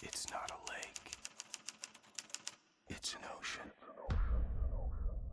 It's not a lake. It's an ocean.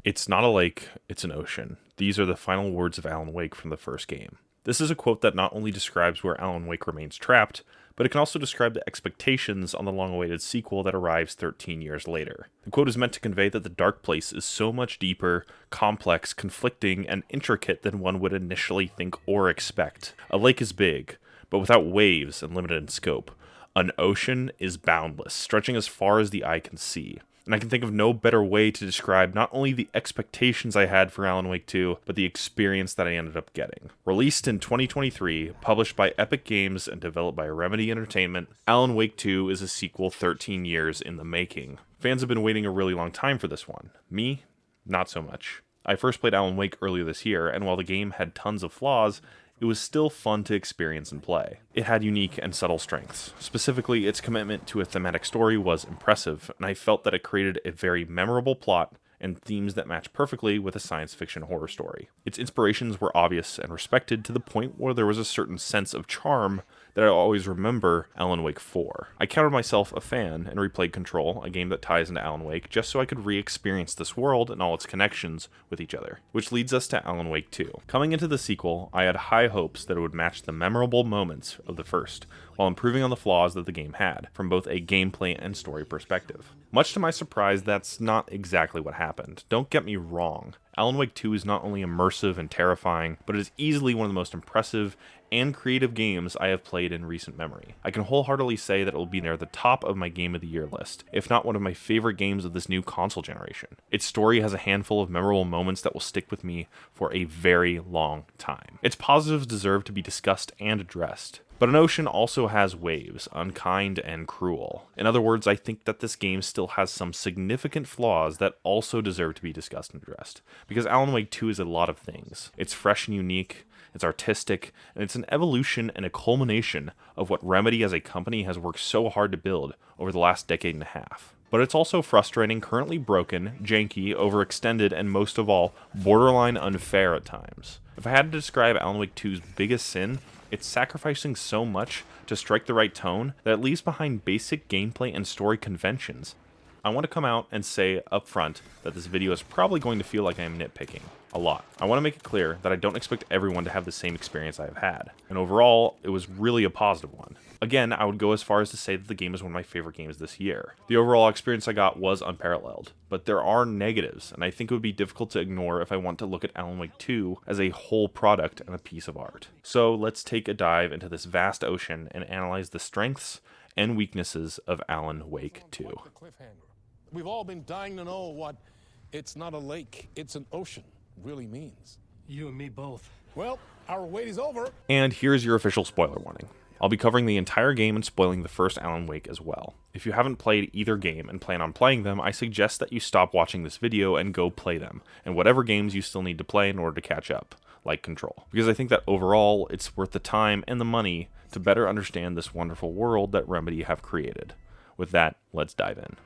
It's not a lake, it's an ocean. These are the final words of Alan Wake from the first game. This is a quote that not only describes where Alan Wake remains trapped, but it can also describe the expectations on the long-awaited sequel that arrives 13 years later. The quote is meant to convey that the Dark Place is so much deeper, complex, conflicting, and intricate than one would initially think or expect. A lake is big, but without waves and limited in scope. An ocean is boundless, stretching as far as the eye can see. And I can think of no better way to describe not only the expectations I had for Alan Wake 2, but the experience that I ended up getting. Released in 2023, published by Epic Games and developed by Remedy Entertainment, Alan Wake 2 is a sequel 13 years in the making. Fans have been waiting a really long time for this one. Me, not so much. I first played Alan Wake earlier this year, and while the game had tons of flaws, it was still fun to experience and play. It had unique and subtle strengths. Specifically, its commitment to a thematic story was impressive, and I felt that it created a very memorable plot and themes that match perfectly with a science fiction horror story. Its inspirations were obvious and respected to the point where there was a certain sense of charm that I always remember Alan Wake 4. I counted myself a fan and replayed Control, a game that ties into Alan Wake, just so I could re-experience this world and all its connections with each other. Which leads us to Alan Wake 2. Coming into the sequel, I had high hopes that it would match the memorable moments of the first, while improving on the flaws that the game had, from both a gameplay and story perspective. Much to my surprise, that's not exactly what happened. Don't get me wrong. Alan Wake 2 is not only immersive and terrifying, but it is easily one of the most impressive and creative games I have played in recent memory. I can wholeheartedly say that it will be near the top of my Game of the Year list, if not one of my favorite games of this new console generation. Its story has a handful of memorable moments that will stick with me for a very long time. Its positives deserve to be discussed and addressed. But an ocean also has waves, unkind and cruel. In other words, I think that this game still has some significant flaws that also deserve to be discussed and addressed. Because Alan Wake 2 is a lot of things. It's fresh and unique, it's artistic, and it's an evolution and a culmination of what Remedy as a company has worked so hard to build over the last decade and a half. But it's also frustrating, currently broken, janky, overextended, and most of all, borderline unfair at times. If I had to describe Alan Wake 2's biggest sin, it's sacrificing so much to strike the right tone that it leaves behind basic gameplay and story conventions. I want to come out and say up front that this video is probably going to feel like I am nitpicking a lot. I want to make it clear that I don't expect everyone to have the same experience I have had, and overall, it was really a positive one. Again, I would go as far as to say that the game is one of my favorite games this year. The overall experience I got was unparalleled, but there are negatives, and I think it would be difficult to ignore if I want to look at Alan Wake 2 as a whole product and a piece of art. So let's take a dive into this vast ocean and analyze the strengths and weaknesses of Alan Wake 2. We've all been dying to know what "it's not a lake, it's an ocean" really means. You and me both. Well, our wait is over. And here's your official spoiler warning. I'll be covering the entire game and spoiling the first Alan Wake as well. If you haven't played either game and plan on playing them, I suggest that you stop watching this video and go play them, and whatever games you still need to play in order to catch up, like Control. Because I think that overall, it's worth the time and the money to better understand this wonderful world that Remedy have created. With that, let's dive in.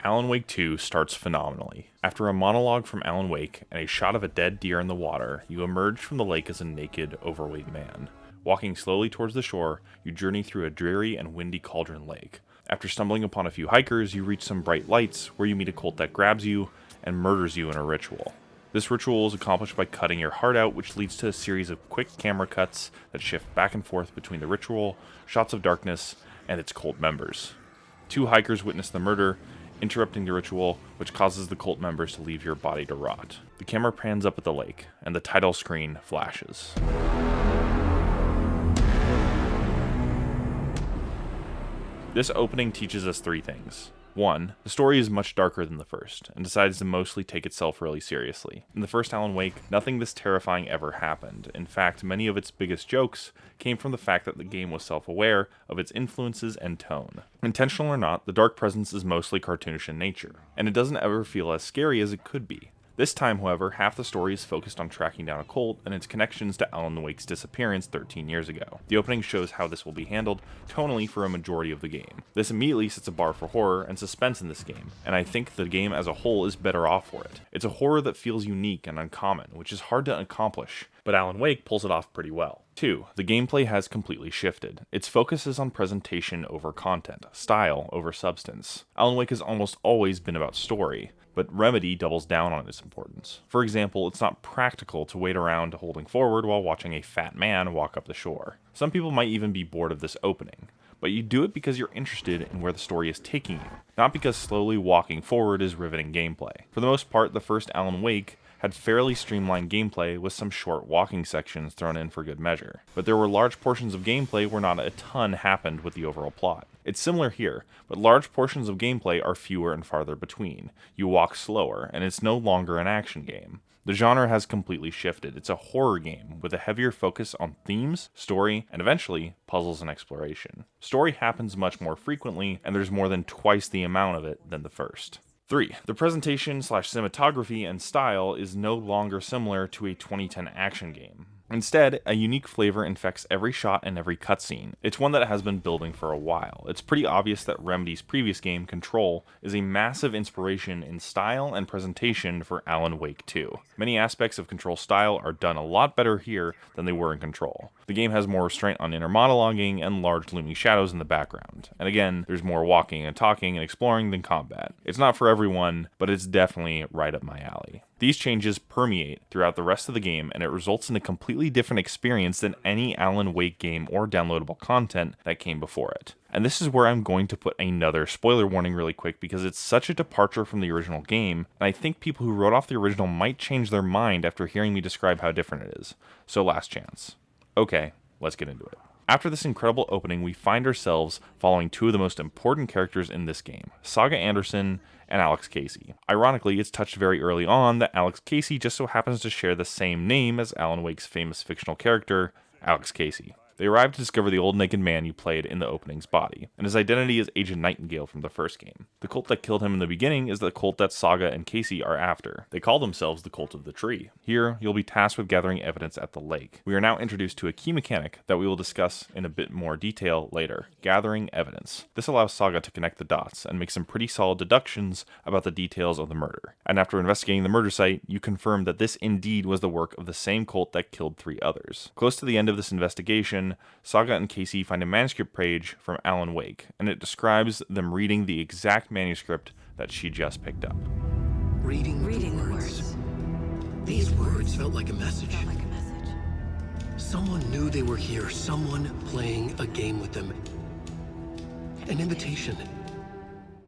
Alan Wake 2 starts phenomenally. After a monologue from Alan Wake and a shot of a dead deer in the water, you emerge from the lake as a naked, overweight man. Walking slowly towards the shore, you journey through a dreary and windy cauldron lake. After stumbling upon a few hikers, you reach some bright lights where you meet a cult that grabs you and murders you in a ritual. This ritual is accomplished by cutting your heart out, which leads to a series of quick camera cuts that shift back and forth between the ritual, shots of darkness, and its cult members. Two hikers witness the murder, interrupting the ritual, which causes the cult members to leave your body to rot. The camera pans up at the lake, and the title screen flashes. This opening teaches us three things. 1. The story is much darker than the first, and decides to mostly take itself really seriously. In the first Alan Wake, nothing this terrifying ever happened. In fact, many of its biggest jokes came from the fact that the game was self-aware of its influences and tone. Intentional or not, the dark presence is mostly cartoonish in nature, and it doesn't ever feel as scary as it could be. This time, however, half the story is focused on tracking down a cult and its connections to Alan Wake's disappearance 13 years ago. The opening shows how this will be handled tonally for a majority of the game. This immediately sets a bar for horror and suspense in this game, and I think the game as a whole is better off for it. It's a horror that feels unique and uncommon, which is hard to accomplish, but Alan Wake pulls it off pretty well. 2. The gameplay has completely shifted. Its focus is on presentation over content, style over substance. Alan Wake has almost always been about story, but Remedy doubles down on its importance. For example, it's not practical to wait around holding forward while watching a fat man walk up the shore. Some people might even be bored of this opening, but you do it because you're interested in where the story is taking you, not because slowly walking forward is riveting gameplay. For the most part, the first Alan Wake had fairly streamlined gameplay with some short walking sections thrown in for good measure, but there were large portions of gameplay where not a ton happened with the overall plot. It's similar here, but large portions of gameplay are fewer and farther between. You walk slower, and it's no longer an action game. The genre has completely shifted. It's a horror game with a heavier focus on themes, story, and eventually, puzzles and exploration. Story happens much more frequently, and there's more than twice the amount of it than the first. 3. The presentation/cinematography and style is no longer similar to a 2010 action game. Instead, a unique flavor infects every shot and every cutscene. It's one that has been building for a while. It's pretty obvious that Remedy's previous game, Control, is a massive inspiration in style and presentation for Alan Wake 2. Many aspects of Control's style are done a lot better here than they were in Control. The game has more restraint on inner monologuing and large looming shadows in the background. And again, there's more walking and talking and exploring than combat. It's not for everyone, but it's definitely right up my alley. These changes permeate throughout the rest of the game, and it results in a completely different experience than any Alan Wake game or downloadable content that came before it. And this is where I'm going to put another spoiler warning really quick, because it's such a departure from the original game, and I think people who wrote off the original might change their mind after hearing me describe how different it is. So last chance. Okay, let's get into it. After this incredible opening, we find ourselves following two of the most important characters in this game, Saga Anderson and Alex Casey. Ironically, it's touched very early on that Alex Casey just so happens to share the same name as Alan Wake's famous fictional character, Alex Casey. They arrive to discover the old naked man you played in the opening's body, and his identity is Agent Nightingale from the first game. The cult that killed him in the beginning is the cult that Saga and Casey are after. They call themselves the Cult of the Tree. Here, you'll be tasked with gathering evidence at the lake. We are now introduced to a key mechanic that we will discuss in a bit more detail later, gathering evidence. This allows Saga to connect the dots and make some pretty solid deductions about the details of the murder. And after investigating the murder site, you confirm that this indeed was the work of the same cult that killed 3 others. Close to the end of this investigation, Saga and Casey find a manuscript page from Alan Wake, and it describes them reading the exact manuscript that she just picked up. Reading the words. These words felt like a message. Someone knew they were here, someone playing a game with them. An invitation.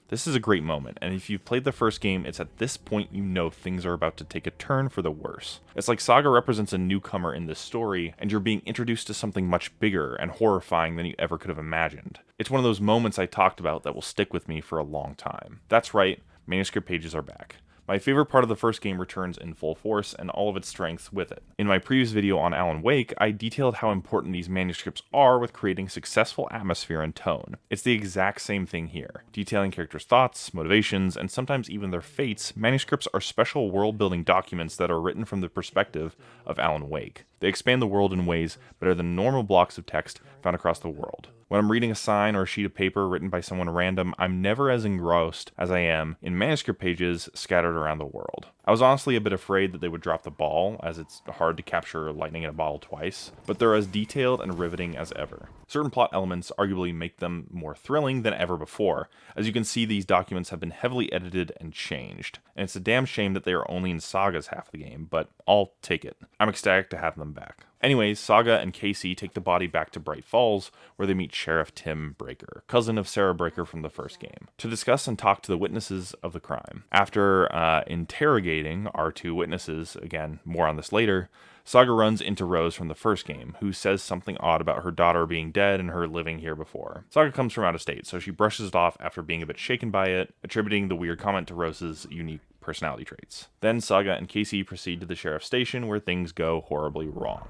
This is a great moment, and if you've played the first game, it's at this point you know things are about to take a turn for the worse. It's like Saga represents a newcomer in this story, and you're being introduced to something much bigger and horrifying than you ever could have imagined. It's one of those moments I talked about that will stick with me for a long time. That's right, manuscript pages are back. My favorite part of the first game returns in full force, and all of its strengths with it. In my previous video on Alan Wake, I detailed how important these manuscripts are with creating successful atmosphere and tone. It's the exact same thing here. Detailing characters' thoughts, motivations, and sometimes even their fates, manuscripts are special world-building documents that are written from the perspective of Alan Wake. They expand the world in ways better than normal blocks of text found across the world. When I'm reading a sign or a sheet of paper written by someone random, I'm never as engrossed as I am in manuscript pages scattered around the world. I was honestly a bit afraid that they would drop the ball, as it's hard to capture lightning in a bottle twice, but they're as detailed and riveting as ever. Certain plot elements arguably make them more thrilling than ever before. As you can see, these documents have been heavily edited and changed, and it's a damn shame that they are only in Saga's half of the game, but I'll take it. I'm ecstatic to have them back. Anyways, Saga and Casey take the body back to Bright Falls, where they meet Sheriff Tim Breaker, cousin of Sarah Breaker from the first game, to discuss and talk to the witnesses of the crime. After interrogating our 2 witnesses, again, more on this later, Saga runs into Rose from the first game, who says something odd about her daughter being dead and her living here before. Saga comes from out of state, so she brushes it off after being a bit shaken by it, attributing the weird comment to Rose's unique personality traits. Then Saga and Casey proceed to the sheriff's station, where things go horribly wrong.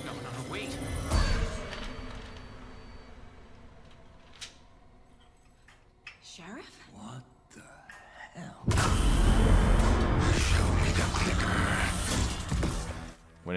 No, wait. Sheriff? What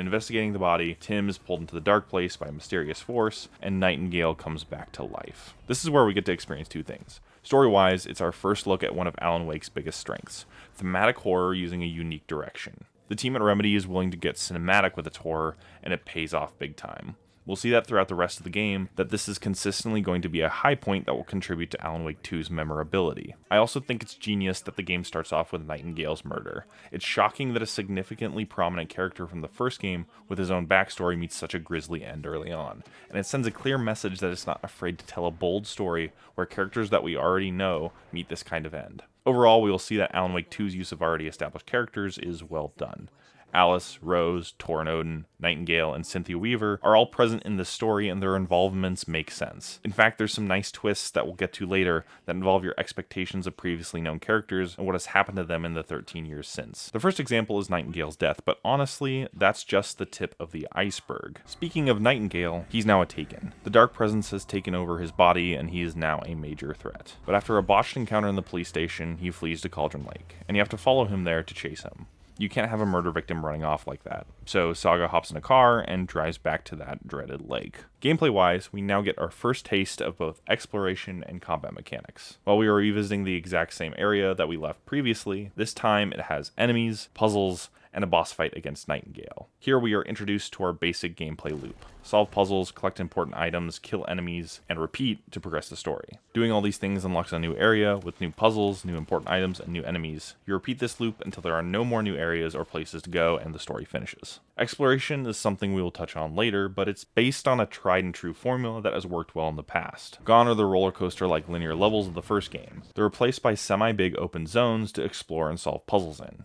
investigating the body, Tim is pulled into the dark place by a mysterious force, and Nightingale comes back to life. This is where we get to experience two things. Story-wise, it's our first look at one of Alan Wake's biggest strengths, thematic horror using a unique direction. The team at Remedy is willing to get cinematic with its horror, and it pays off big time. We'll see that throughout the rest of the game, that this is consistently going to be a high point that will contribute to Alan Wake 2's memorability. I also think it's genius that the game starts off with Nightingale's murder. It's shocking that a significantly prominent character from the first game with his own backstory meets such a grisly end early on, and it sends a clear message that it's not afraid to tell a bold story where characters that we already know meet this kind of end. Overall, we will see that Alan Wake 2's use of already established characters is well done. Alice, Rose, Torrin Odin, Nightingale, and Cynthia Weaver are all present in this story, and their involvements make sense. In fact, there's some nice twists that we'll get to later that involve your expectations of previously known characters and what has happened to them in the 13 years since. The first example is Nightingale's death, but honestly, that's just the tip of the iceberg. Speaking of Nightingale, he's now a Taken. The Dark Presence has taken over his body, and he is now a major threat. But after a botched encounter in the police station, he flees to Cauldron Lake, and you have to follow him there to chase him. You can't have a murder victim running off like that, so Saga hops in a car and drives back to that dreaded lake. Gameplay-wise, we now get our first taste of both exploration and combat mechanics. While we are revisiting the exact same area that we left previously, this time it has enemies, puzzles, and a boss fight against Nightingale. Here we are introduced to our basic gameplay loop. Solve puzzles, collect important items, kill enemies, and repeat to progress the story. Doing all these things unlocks a new area with new puzzles, new important items, and new enemies. You repeat this loop until there are no more new areas or places to go and the story finishes. Exploration is something we will touch on later, but it's based on a tried and true formula that has worked well in the past. Gone are the roller coaster like linear levels of the first game. They're replaced by semi-big open zones to explore and solve puzzles in.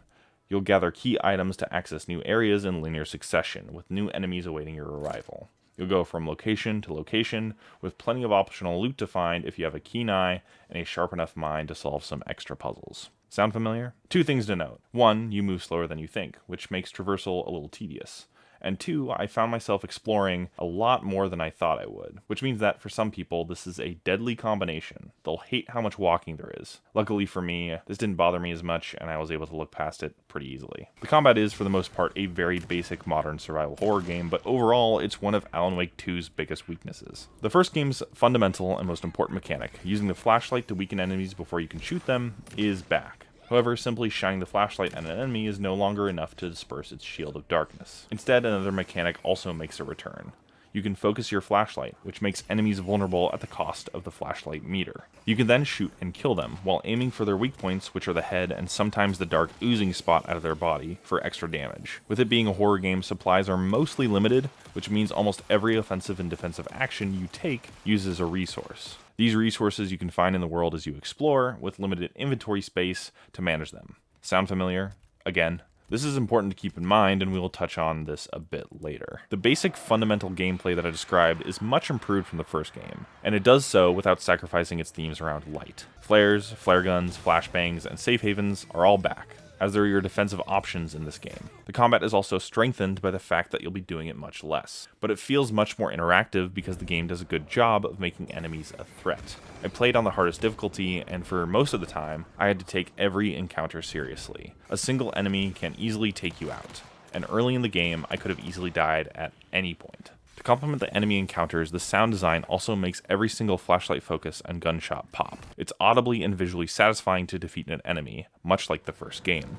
You'll gather key items to access new areas in linear succession, with new enemies awaiting your arrival. You'll go from location to location, with plenty of optional loot to find if you have a keen eye and a sharp enough mind to solve some extra puzzles. Sound familiar? Two things to note. One, you move slower than you think, which makes traversal a little tedious. And two, I found myself exploring a lot more than I thought I would, which means that for some people, this is a deadly combination. They'll hate how much walking there is. Luckily for me, this didn't bother me as much, and I was able to look past it pretty easily. The combat is, for the most part, a very basic modern survival horror game, but overall, it's one of Alan Wake 2's biggest weaknesses. The first game's fundamental and most important mechanic, using the flashlight to weaken enemies before you can shoot them, is back. However, simply shining the flashlight at an enemy is no longer enough to disperse its shield of darkness. Instead, another mechanic also makes a return. You can focus your flashlight, which makes enemies vulnerable at the cost of the flashlight meter. You can then shoot and kill them, while aiming for their weak points, which are the head and sometimes the dark oozing spot out of their body, for extra damage. With it being a horror game, supplies are mostly limited, which means almost every offensive and defensive action you take uses a resource. These resources you can find in the world as you explore, with limited inventory space to manage them. Sound familiar? Again, this is important to keep in mind, and we will touch on this a bit later. The basic fundamental gameplay that I described is much improved from the first game, and it does so without sacrificing its themes around light. Flares, flare guns, flashbangs, and safe havens are all back, as there are your defensive options in this game. The combat is also strengthened by the fact that you'll be doing it much less, but it feels much more interactive because the game does a good job of making enemies a threat. I played on the hardest difficulty, and for most of the time, I had to take every encounter seriously. A single enemy can easily take you out, and early in the game, I could have easily died at any point. To complement the enemy encounters, the sound design also makes every single flashlight focus and gunshot pop. It's audibly and visually satisfying to defeat an enemy, much like the first game.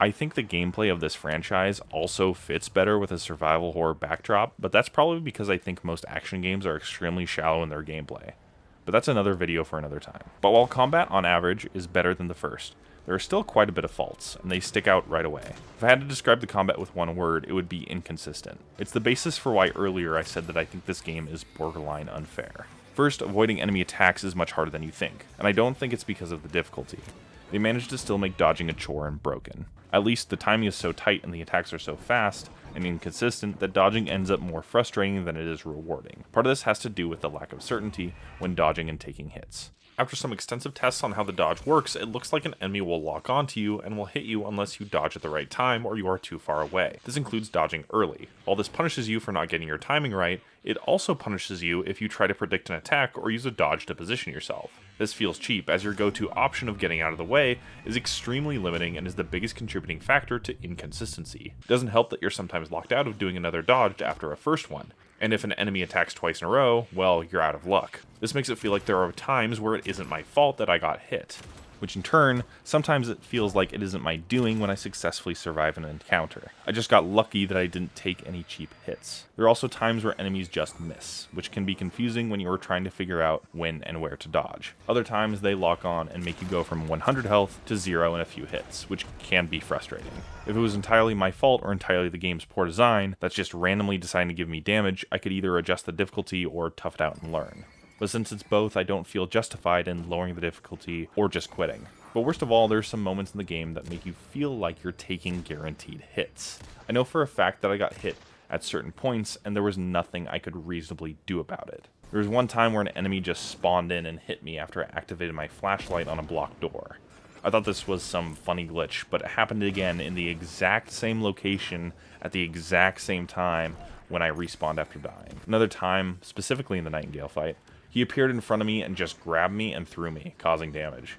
I think the gameplay of this franchise also fits better with a survival horror backdrop, but that's probably because I think most action games are extremely shallow in their gameplay. But that's another video for another time. But while combat on average is better than the first, there are still quite a bit of faults, and they stick out right away. If I had to describe the combat with one word, it would be inconsistent. It's the basis for why earlier I said that I think this game is borderline unfair. First, avoiding enemy attacks is much harder than you think, and I don't think it's because of the difficulty. They managed to still make dodging a chore and broken. At least the timing is so tight and the attacks are so fast and inconsistent that dodging ends up more frustrating than it is rewarding. Part of this has to do with the lack of certainty when dodging and taking hits. After some extensive tests on how the dodge works, it looks like an enemy will lock onto you and will hit you unless you dodge at the right time or you are too far away. This includes dodging early. While this punishes you for not getting your timing right, it also punishes you if you try to predict an attack or use a dodge to position yourself. This feels cheap, as your go-to option of getting out of the way is extremely limiting and is the biggest contributing factor to inconsistency. It doesn't help that you're sometimes locked out of doing another dodge after a first one. And if an enemy attacks twice in a row, well, you're out of luck. This makes it feel like there are times where it isn't my fault that I got hit, which in turn, sometimes it feels like it isn't my doing when I successfully survive an encounter. I just got lucky that I didn't take any cheap hits. There are also times where enemies just miss, which can be confusing when you are trying to figure out when and where to dodge. Other times they lock on and make you go from 100 health to 0 in a few hits, which can be frustrating. If it was entirely my fault or entirely the game's poor design that's just randomly deciding to give me damage, I could either adjust the difficulty or tough it out and learn. But since it's both, I don't feel justified in lowering the difficulty or just quitting. But worst of all, there's some moments in the game that make you feel like you're taking guaranteed hits. I know for a fact that I got hit at certain points and there was nothing I could reasonably do about it. There was one time where an enemy just spawned in and hit me after I activated my flashlight on a blocked door. I thought this was some funny glitch, but it happened again in the exact same location at the exact same time when I respawned after dying. Another time, specifically in the Nightingale fight, he appeared in front of me and just grabbed me and threw me, causing damage.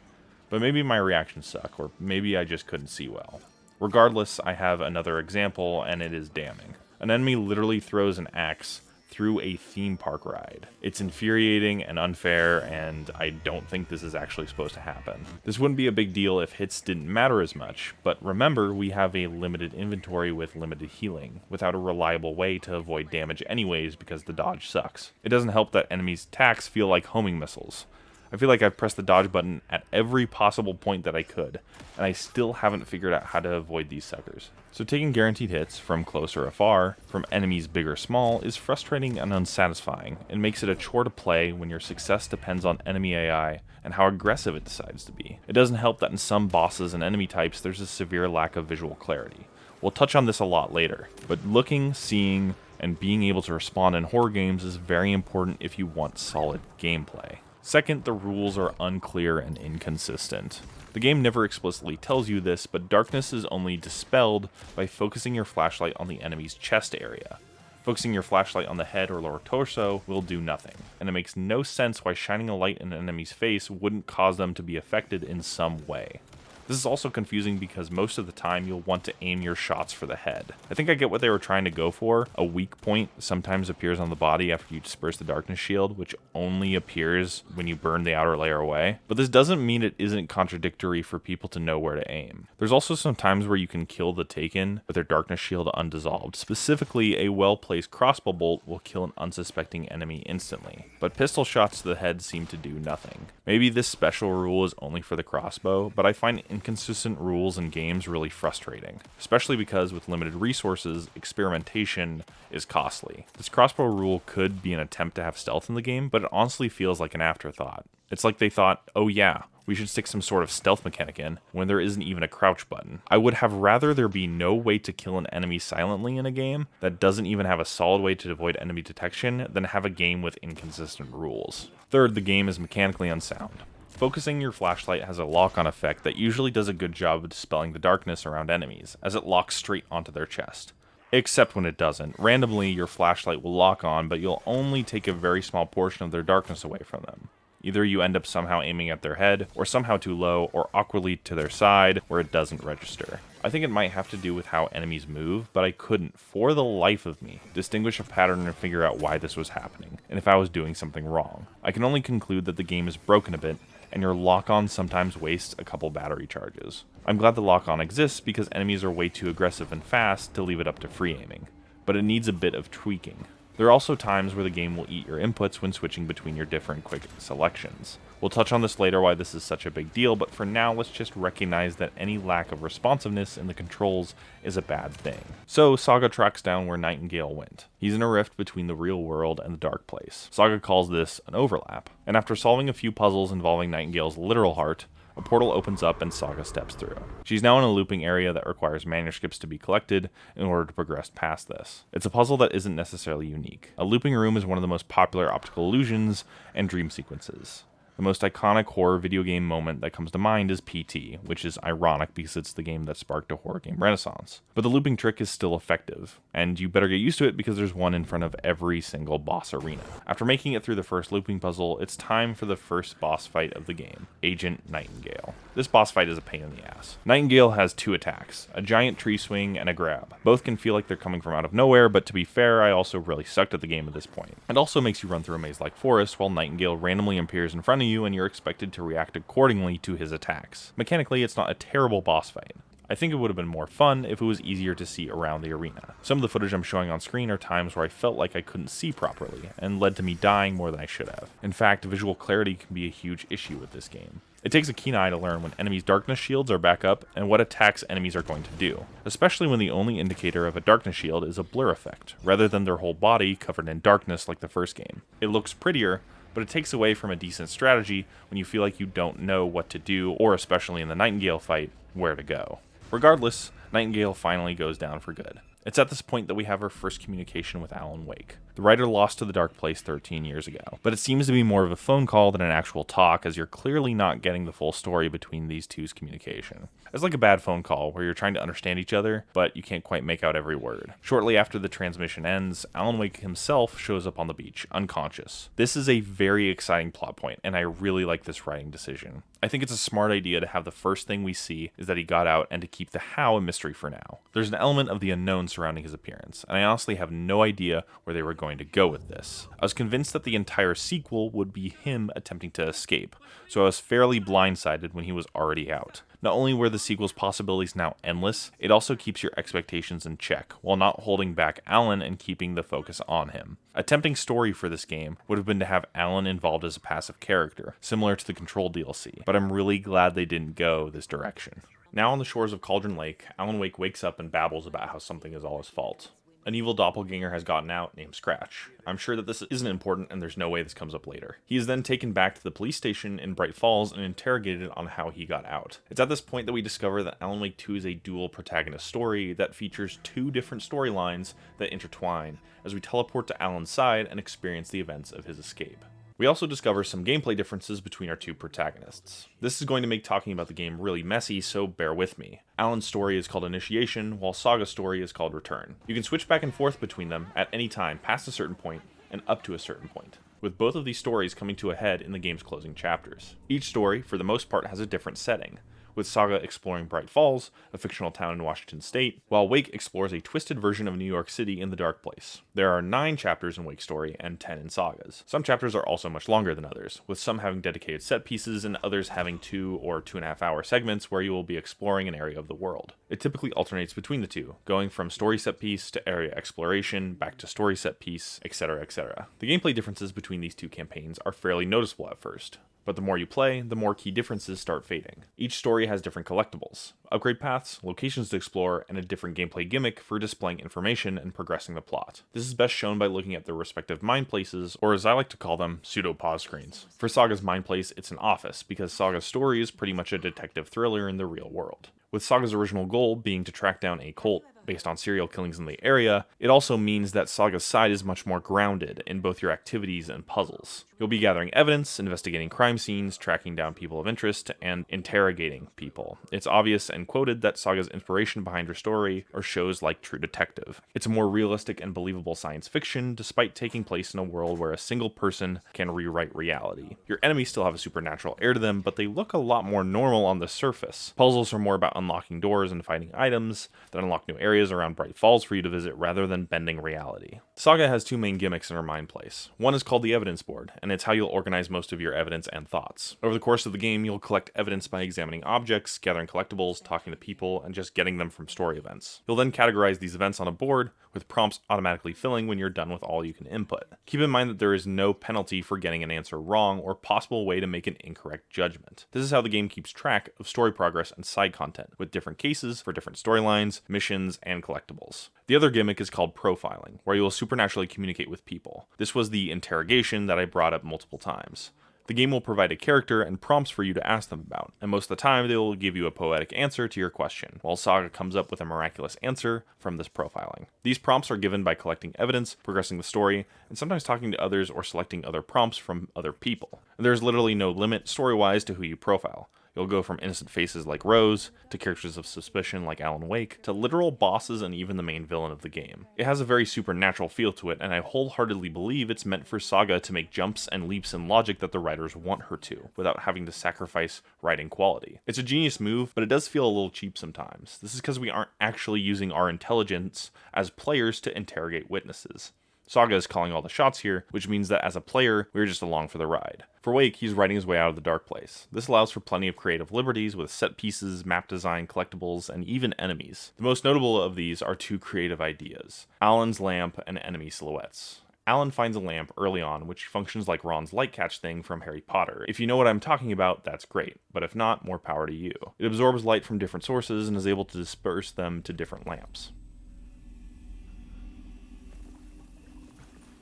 But maybe my reactions suck, or maybe I just couldn't see well. Regardless, I have another example, and it is damning. An enemy literally throws an axe through a theme park ride. It's infuriating and unfair, and I don't think this is actually supposed to happen. This wouldn't be a big deal if hits didn't matter as much, but remember, we have a limited inventory with limited healing, without a reliable way to avoid damage anyways because the dodge sucks. It doesn't help that enemies' attacks feel like homing missiles. I feel like I've pressed the dodge button at every possible point that I could, and I still haven't figured out how to avoid these suckers. So taking guaranteed hits, from close or afar, from enemies big or small, is frustrating and unsatisfying, and makes it a chore to play when your success depends on enemy AI and how aggressive it decides to be. It doesn't help that in some bosses and enemy types there's a severe lack of visual clarity. We'll touch on this a lot later, but looking, seeing, and being able to respond in horror games is very important if you want solid gameplay. Second, the rules are unclear and inconsistent. The game never explicitly tells you this, but darkness is only dispelled by focusing your flashlight on the enemy's chest area. Focusing your flashlight on the head or lower torso will do nothing, and it makes no sense why shining a light in an enemy's face wouldn't cause them to be affected in some way. This is also confusing because most of the time you'll want to aim your shots for the head. I think I get what they were trying to go for. A weak point sometimes appears on the body after you disperse the darkness shield, which only appears when you burn the outer layer away. But this doesn't mean it isn't contradictory for people to know where to aim. There's also some times where you can kill the Taken with their darkness shield undissolved. Specifically, a well-placed crossbow bolt will kill an unsuspecting enemy instantly. But pistol shots to the head seem to do nothing. Maybe this special rule is only for the crossbow, but I find inconsistent rules in games really frustrating, especially because with limited resources, experimentation is costly. This crossbow rule could be an attempt to have stealth in the game, but it honestly feels like an afterthought. It's like they thought, oh yeah, we should stick some sort of stealth mechanic in, when there isn't even a crouch button. I would have rather there be no way to kill an enemy silently in a game that doesn't even have a solid way to avoid enemy detection than have a game with inconsistent rules. Third, the game is mechanically unsound. Focusing your flashlight has a lock-on effect that usually does a good job of dispelling the darkness around enemies, as it locks straight onto their chest. Except when it doesn't. Randomly, your flashlight will lock on, but you'll only take a very small portion of their darkness away from them. Either you end up somehow aiming at their head, or somehow too low, or awkwardly to their side, where it doesn't register. I think it might have to do with how enemies move, but I couldn't, for the life of me, distinguish a pattern and figure out why this was happening, and if I was doing something wrong. I can only conclude that the game is broken a bit, and your lock-on sometimes wastes a couple battery charges. I'm glad the lock-on exists because enemies are way too aggressive and fast to leave it up to free aiming, but it needs a bit of tweaking. There are also times where the game will eat your inputs when switching between your different quick selections. We'll touch on this later why this is such a big deal, but for now let's just recognize that any lack of responsiveness in the controls is a bad thing. So Saga tracks down where Nightingale went. He's in a rift between the real world and the dark place. Saga calls this an overlap, and after solving a few puzzles involving Nightingale's literal heart, a portal opens up and Saga steps through. She's now in a looping area that requires manuscripts to be collected in order to progress past this. It's a puzzle that isn't necessarily unique. A looping room is one of the most popular optical illusions and dream sequences. The most iconic horror video game moment that comes to mind is PT, which is ironic because it's the game that sparked a horror game renaissance. But the looping trick is still effective, and you better get used to it because there's one in front of every single boss arena. After making it through the first looping puzzle, it's time for the first boss fight of the game, Agent Nightingale. This boss fight is a pain in the ass. Nightingale has two attacks, a giant tree swing and a grab. Both can feel like they're coming from out of nowhere, but to be fair, I also really sucked at the game at this point. It also makes you run through a maze-like forest while Nightingale randomly appears in front of you and you're expected to react accordingly to his attacks. Mechanically, it's not a terrible boss fight. I think it would have been more fun if it was easier to see around the arena. Some of the footage I'm showing on screen are times where I felt like I couldn't see properly, and led to me dying more than I should have. In fact, visual clarity can be a huge issue with this game. It takes a keen eye to learn when enemies' darkness shields are back up and what attacks enemies are going to do, especially when the only indicator of a darkness shield is a blur effect, rather than their whole body covered in darkness like the first game. It looks prettier, but it takes away from a decent strategy when you feel like you don't know what to do, or especially in the Nightingale fight, where to go. Regardless, Nightingale finally goes down for good. It's at this point that we have our first communication with Alan Wake. The writer lost to the Dark Place 13 years ago, but it seems to be more of a phone call than an actual talk, as you're clearly not getting the full story between these two's communication. It's like a bad phone call where you're trying to understand each other, but you can't quite make out every word. Shortly after the transmission ends, Alan Wake himself shows up on the beach, unconscious. This is a very exciting plot point, and I really like this writing decision. I think it's a smart idea to have the first thing we see is that he got out and to keep the how a mystery for now. There's an element of the unknown surrounding his appearance, and I honestly have no idea where they were going to go with this. I was convinced that the entire sequel would be him attempting to escape, so I was fairly blindsided when he was already out. Not only were the sequel's possibilities now endless, it also keeps your expectations in check, while not holding back Alan and keeping the focus on him. A tempting story for this game would have been to have Alan involved as a passive character, similar to the Control DLC, but I'm really glad they didn't go this direction. Now on the shores of Cauldron Lake, Alan Wake wakes up and babbles about how something is all his fault. An evil doppelganger has gotten out named Scratch. I'm sure that this isn't important and there's no way this comes up later. He is then taken back to the police station in Bright Falls and interrogated on how he got out. It's at this point that we discover that Alan Wake 2 is a dual protagonist story that features two different storylines that intertwine as we teleport to Alan's side and experience the events of his escape. We also discover some gameplay differences between our two protagonists. This is going to make talking about the game really messy, so bear with me. Alan's story is called Initiation, while Saga's story is called Return. You can switch back and forth between them at any time past a certain point and up to a certain point, with both of these stories coming to a head in the game's closing chapters. Each story, for the most part, has a different setting, with Saga exploring Bright Falls, a fictional town in Washington State, while Wake explores a twisted version of New York City in the Dark Place. There are 9 chapters in Wake's story and 10 in Saga's. Some chapters are also much longer than others, with some having dedicated set pieces and others having 2 or 2.5 hour segments where you will be exploring an area of the world. It typically alternates between the two, going from story set piece to area exploration, back to story set piece, etc., etc. The gameplay differences between these two campaigns are fairly noticeable at first, but the more you play, the more key differences start fading. Each story has different collectibles, upgrade paths, locations to explore, and a different gameplay gimmick for displaying information and progressing the plot. This is best shown by looking at their respective mind places, or as I like to call them, pseudo-pause screens. For Saga's mind place, it's an office, because Saga's story is pretty much a detective thriller in the real world. With Saga's original goal being to track down a cult based on serial killings in the area, it also means that Saga's side is much more grounded in both your activities and puzzles. You'll be gathering evidence, investigating crime scenes, tracking down people of interest, and interrogating people. It's obvious and quoted that Saga's inspiration behind her story are shows like True Detective. It's a more realistic and believable science fiction, despite taking place in a world where a single person can rewrite reality. Your enemies still have a supernatural air to them, but they look a lot more normal on the surface. Puzzles are more about unlocking doors and finding items that unlock new areas around Bright Falls for you to visit rather than bending reality. Saga has 2 main gimmicks in her mind place. One is called the evidence board, and it's how you'll organize most of your evidence and thoughts. Over the course of the game, you'll collect evidence by examining objects, gathering collectibles, talking to people, and just getting them from story events. You'll then categorize these events on a board, with prompts automatically filling when you're done with all you can input. Keep in mind that there is no penalty for getting an answer wrong or possible way to make an incorrect judgment. This is how the game keeps track of story progress and side content, with different cases for different storylines, missions, and collectibles. The other gimmick is called profiling, where you will supernaturally communicate with people. This was the interrogation that I brought up multiple times. The game will provide a character and prompts for you to ask them about, and most of the time they will give you a poetic answer to your question, while Saga comes up with a miraculous answer from this profiling. These prompts are given by collecting evidence, progressing the story, and sometimes talking to others or selecting other prompts from other people. And there's literally no limit story-wise to who you profile. You'll go from innocent faces like Rose, to characters of suspicion like Alan Wake, to literal bosses and even the main villain of the game. It has a very supernatural feel to it, and I wholeheartedly believe it's meant for Saga to make jumps and leaps in logic that the writers want her to, without having to sacrifice writing quality. It's a genius move, but it does feel a little cheap sometimes. This is because we aren't actually using our intelligence as players to interrogate witnesses. Saga is calling all the shots here, which means that as a player, we're just along for the ride. For Wake, he's writing his way out of the dark place. This allows for plenty of creative liberties with set pieces, map design, collectibles, and even enemies. The most notable of these are two creative ideas: Alan's lamp and enemy silhouettes. Alan finds a lamp early on, which functions like Ron's light catch thing from Harry Potter. If you know what I'm talking about, that's great, but if not, more power to you. It absorbs light from different sources and is able to disperse them to different lamps.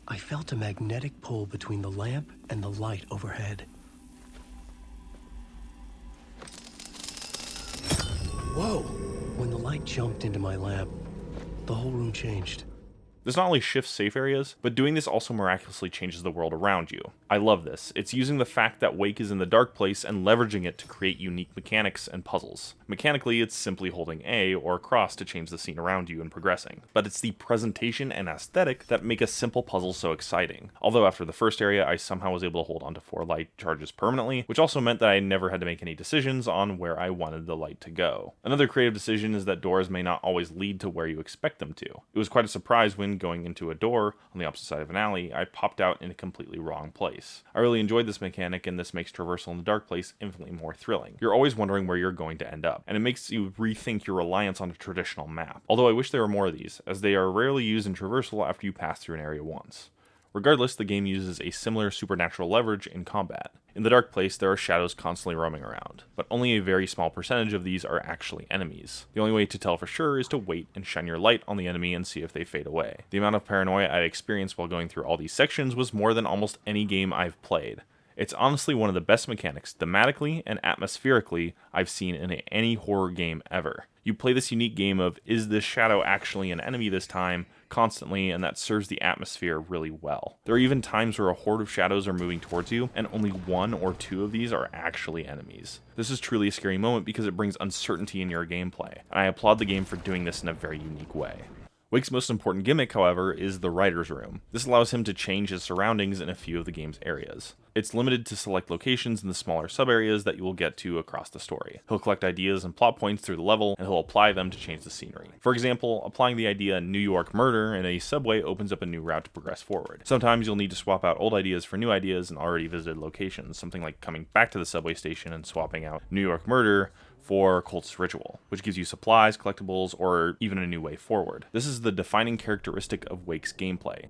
I felt a magnetic pull between the lamp and the light overhead. Whoa! When the light jumped into my lamp, the whole room changed. This not only shifts safe areas, but doing this also miraculously changes the world around you. I love this. It's using the fact that Wake is in the dark place and leveraging it to create unique mechanics and puzzles. Mechanically, it's simply holding A or cross to change the scene around you and progressing. But it's the presentation and aesthetic that make a simple puzzle so exciting. Although after the first area, I somehow was able to hold onto 4 light charges permanently, which also meant that I never had to make any decisions on where I wanted the light to go. Another creative decision is that doors may not always lead to where you expect them to. It was quite a surprise when going into a door on the opposite side of an alley, I popped out in a completely wrong place. I really enjoyed this mechanic, and this makes traversal in the dark place infinitely more thrilling. You're always wondering where you're going to end up, and it makes you rethink your reliance on a traditional map. Although I wish there were more of these, as they are rarely used in traversal after you pass through an area once. Regardless, the game uses a similar supernatural leverage in combat. In the dark place, there are shadows constantly roaming around, but only a very small percentage of these are actually enemies. The only way to tell for sure is to wait and shine your light on the enemy and see if they fade away. The amount of paranoia I experienced while going through all these sections was more than almost any game I've played. It's honestly one of the best mechanics, thematically and atmospherically, I've seen in any horror game ever. You play this unique game of, is this shadow actually an enemy this time, constantly, and that serves the atmosphere really well. There are even times where a horde of shadows are moving towards you, and only 1 or 2 of these are actually enemies. This is truly a scary moment because it brings uncertainty in your gameplay, and I applaud the game for doing this in a very unique way. Wake's most important gimmick, however, is the writer's room. This allows him to change his surroundings in a few of the game's areas. It's limited to select locations in the smaller sub-areas that you will get to across the story. He'll collect ideas and plot points through the level, and he'll apply them to change the scenery. For example, applying the idea New York murder in a subway opens up a new route to progress forward. Sometimes you'll need to swap out old ideas for new ideas in already visited locations, something like coming back to the subway station and swapping out New York murder for Cult's Ritual, which gives you supplies, collectibles, or even a new way forward. This is the defining characteristic of Wake's gameplay.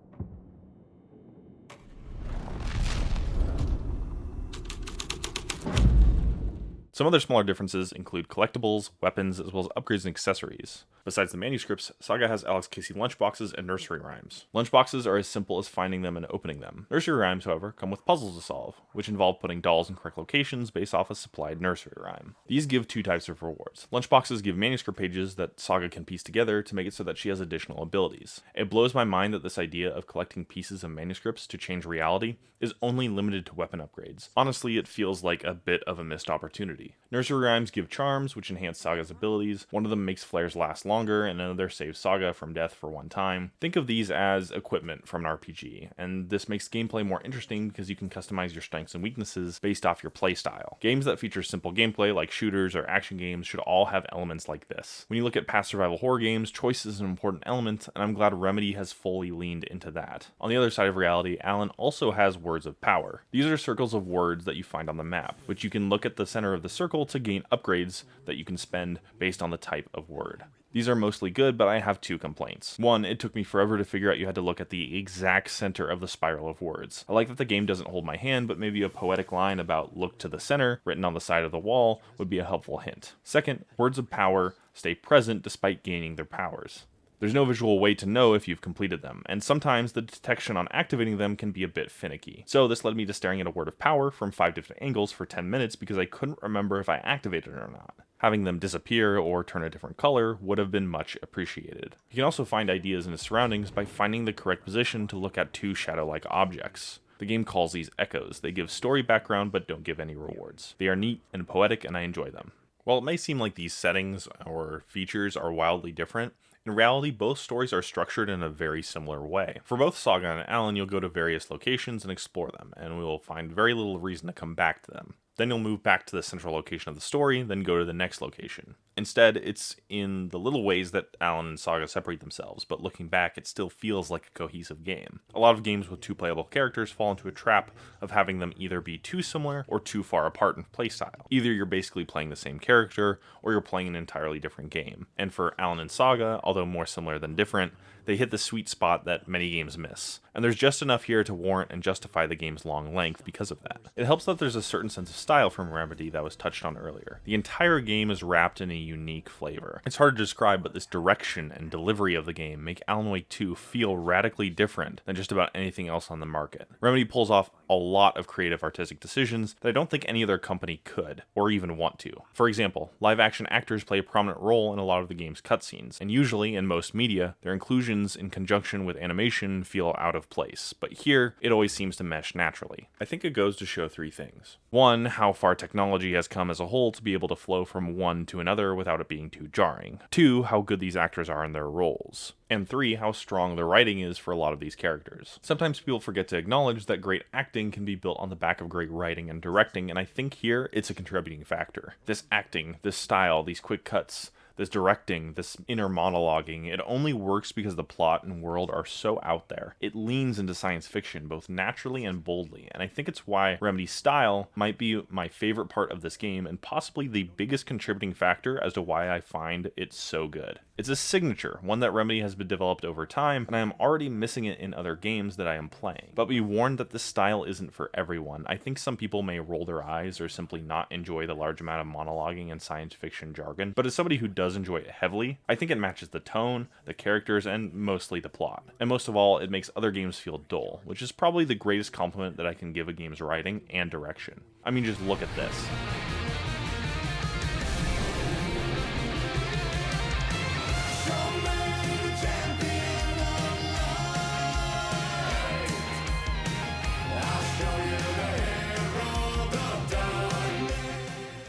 Some other smaller differences include collectibles, weapons, as well as upgrades and accessories. Besides the manuscripts, Saga has Alex Casey lunchboxes and nursery rhymes. Lunchboxes are as simple as finding them and opening them. Nursery rhymes, however, come with puzzles to solve, which involve putting dolls in correct locations based off a supplied nursery rhyme. These give 2 types of rewards. Lunchboxes give manuscript pages that Saga can piece together to make it so that she has additional abilities. It blows my mind that this idea of collecting pieces of manuscripts to change reality is only limited to weapon upgrades. Honestly, it feels like a bit of a missed opportunity. Nursery rhymes give charms, which enhance Saga's abilities. One of them makes flares last longer, and another saves Saga from death for one time. Think of these as equipment from an RPG, and this makes gameplay more interesting because you can customize your strengths and weaknesses based off your playstyle. Games that feature simple gameplay like shooters or action games should all have elements like this. When you look at past survival horror games, choice is an important element, and I'm glad Remedy has fully leaned into that. On the other side of reality, Alan also has words of power. These are circles of words that you find on the map, which you can look at the center of the circle to gain upgrades that you can spend based on the type of word. These are mostly good, but I have 2 complaints. One, it took me forever to figure out you had to look at the exact center of the spiral of words. I like that the game doesn't hold my hand, but maybe a poetic line about look to the center, written on the side of the wall, would be a helpful hint. Second, words of power stay present despite gaining their powers. There's no visual way to know if you've completed them, and sometimes the detection on activating them can be a bit finicky. So this led me to staring at a word of power from 5 different angles for 10 minutes because I couldn't remember if I activated it or not. Having them disappear or turn a different color would have been much appreciated. You can also find ideas in his surroundings by finding the correct position to look at 2 shadow-like objects. The game calls these echoes. They give story background but don't give any rewards. They are neat and poetic and I enjoy them. While it may seem like these settings or features are wildly different, in reality, both stories are structured in a very similar way. For both Saga and Alan, you'll go to various locations and explore them, and we will find very little reason to come back to them. Then you'll move back to the central location of the story, then go to the next location. Instead, it's in the little ways that Alan and Saga separate themselves, but looking back, it still feels like a cohesive game. A lot of games with 2 playable characters fall into a trap of having them either be too similar or too far apart in playstyle. Either you're basically playing the same character, or you're playing an entirely different game. And for Alan and Saga, although more similar than different, they hit the sweet spot that many games miss. And there's just enough here to warrant and justify the game's long length because of that. It helps that there's a certain sense of style from Remedy that was touched on earlier. The entire game is wrapped in a unique flavor. It's hard to describe, but this direction and delivery of the game make Alan Wake 2 feel radically different than just about anything else on the market. Remedy pulls off a lot of creative artistic decisions that I don't think any other company could, or even want to. For example, live action actors play a prominent role in a lot of the game's cutscenes, and usually, in most media, their inclusions in conjunction with animation feel out of place, but here, it always seems to mesh naturally. I think it goes to show 3 things. 1, how far technology has come as a whole to be able to flow from one to another without it being too jarring. 2, how good these actors are in their roles. And 3, how strong the writing is for a lot of these characters. Sometimes people forget to acknowledge that great acting can be built on the back of great writing and directing, and I think here it's a contributing factor. This acting, this style, these quick cuts, this directing, this inner monologuing, it only works because the plot and world are so out there. It leans into science fiction, both naturally and boldly, and I think it's why Remedy's style might be my favorite part of this game and possibly the biggest contributing factor as to why I find it so good. It's a signature, one that Remedy has been developed over time, and I am already missing it in other games that I am playing. But be warned that this style isn't for everyone. I think some people may roll their eyes or simply not enjoy the large amount of monologuing and science fiction jargon, but as somebody who does enjoy it heavily, I think it matches the tone, the characters, and mostly the plot. And most of all, it makes other games feel dull, which is probably the greatest compliment that I can give a game's writing and direction. I mean, just look at this.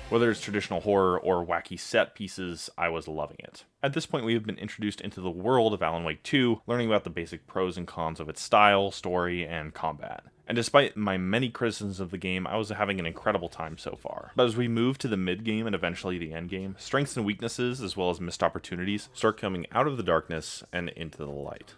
Whether it's traditional horror or wacky set pieces, I was loving it. At this point, we have been introduced into the world of Alan Wake 2, learning about the basic pros and cons of its style, story, and combat. And despite my many criticisms of the game, I was having an incredible time so far. But as we move to the mid-game and eventually the end-game, strengths and weaknesses, as well as missed opportunities, start coming out of the darkness and into the light.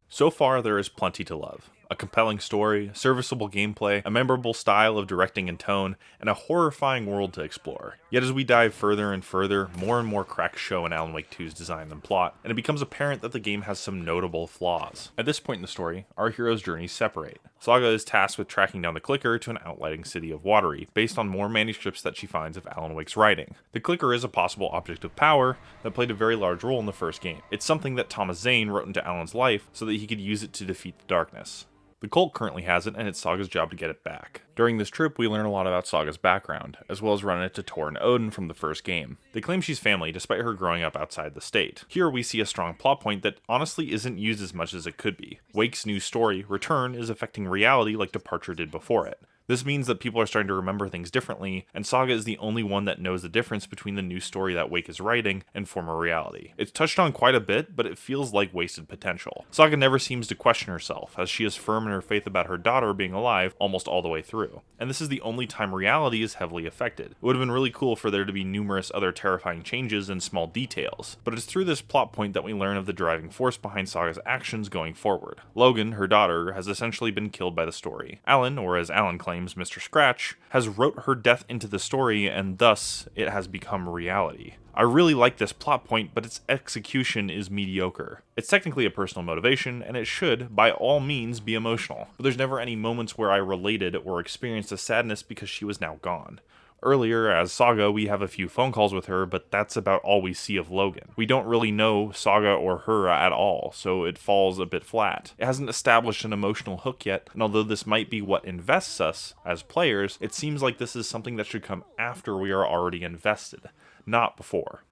So far, there is plenty to love. A compelling story, serviceable gameplay, a memorable style of directing and tone, and a horrifying world to explore. Yet as we dive further and further, more and more cracks show in Alan Wake 2's design and plot, and it becomes apparent that the game has some notable flaws. At this point in the story, our hero's journeys separate. Saga is tasked with tracking down the Clicker to an outlighting city of Watery, based on more manuscripts that she finds of Alan Wake's writing. The Clicker is a possible object of power that played a very large role in the first game. It's something that Thomas Zane wrote into Alan's life so that he could use it to defeat the darkness. The cult currently has it, and it's Saga's job to get it back. During this trip, we learn a lot about Saga's background, as well as run into Tor and Odin from the first game. They claim she's family, despite her growing up outside the state. Here we see a strong plot point that honestly isn't used as much as it could be. Wake's new story, Return, is affecting reality like Departure did before it. This means that people are starting to remember things differently, and Saga is the only one that knows the difference between the new story that Wake is writing and former reality. It's touched on quite a bit, but it feels like wasted potential. Saga never seems to question herself, as she is firm in her faith about her daughter being alive almost all the way through. And this is the only time reality is heavily affected. It would have been really cool for there to be numerous other terrifying changes and small details, but it's through this plot point that we learn of the driving force behind Saga's actions going forward. Logan, her daughter, has essentially been killed by the story. Alan, or as Alan claims, Mr. Scratch, has wrote her death into the story, and thus it has become reality. I really like this plot point, but its execution is mediocre. It's technically a personal motivation, and it should, by all means, be emotional, but there's never any moments where I related or experienced a sadness because she was now gone. Earlier, as Saga, we have a few phone calls with her, but that's about all we see of Logan. We don't really know Saga or her at all, so it falls a bit flat. It hasn't established an emotional hook yet, and although this might be what invests us as players, it seems like this is something that should come after we are already invested, not before.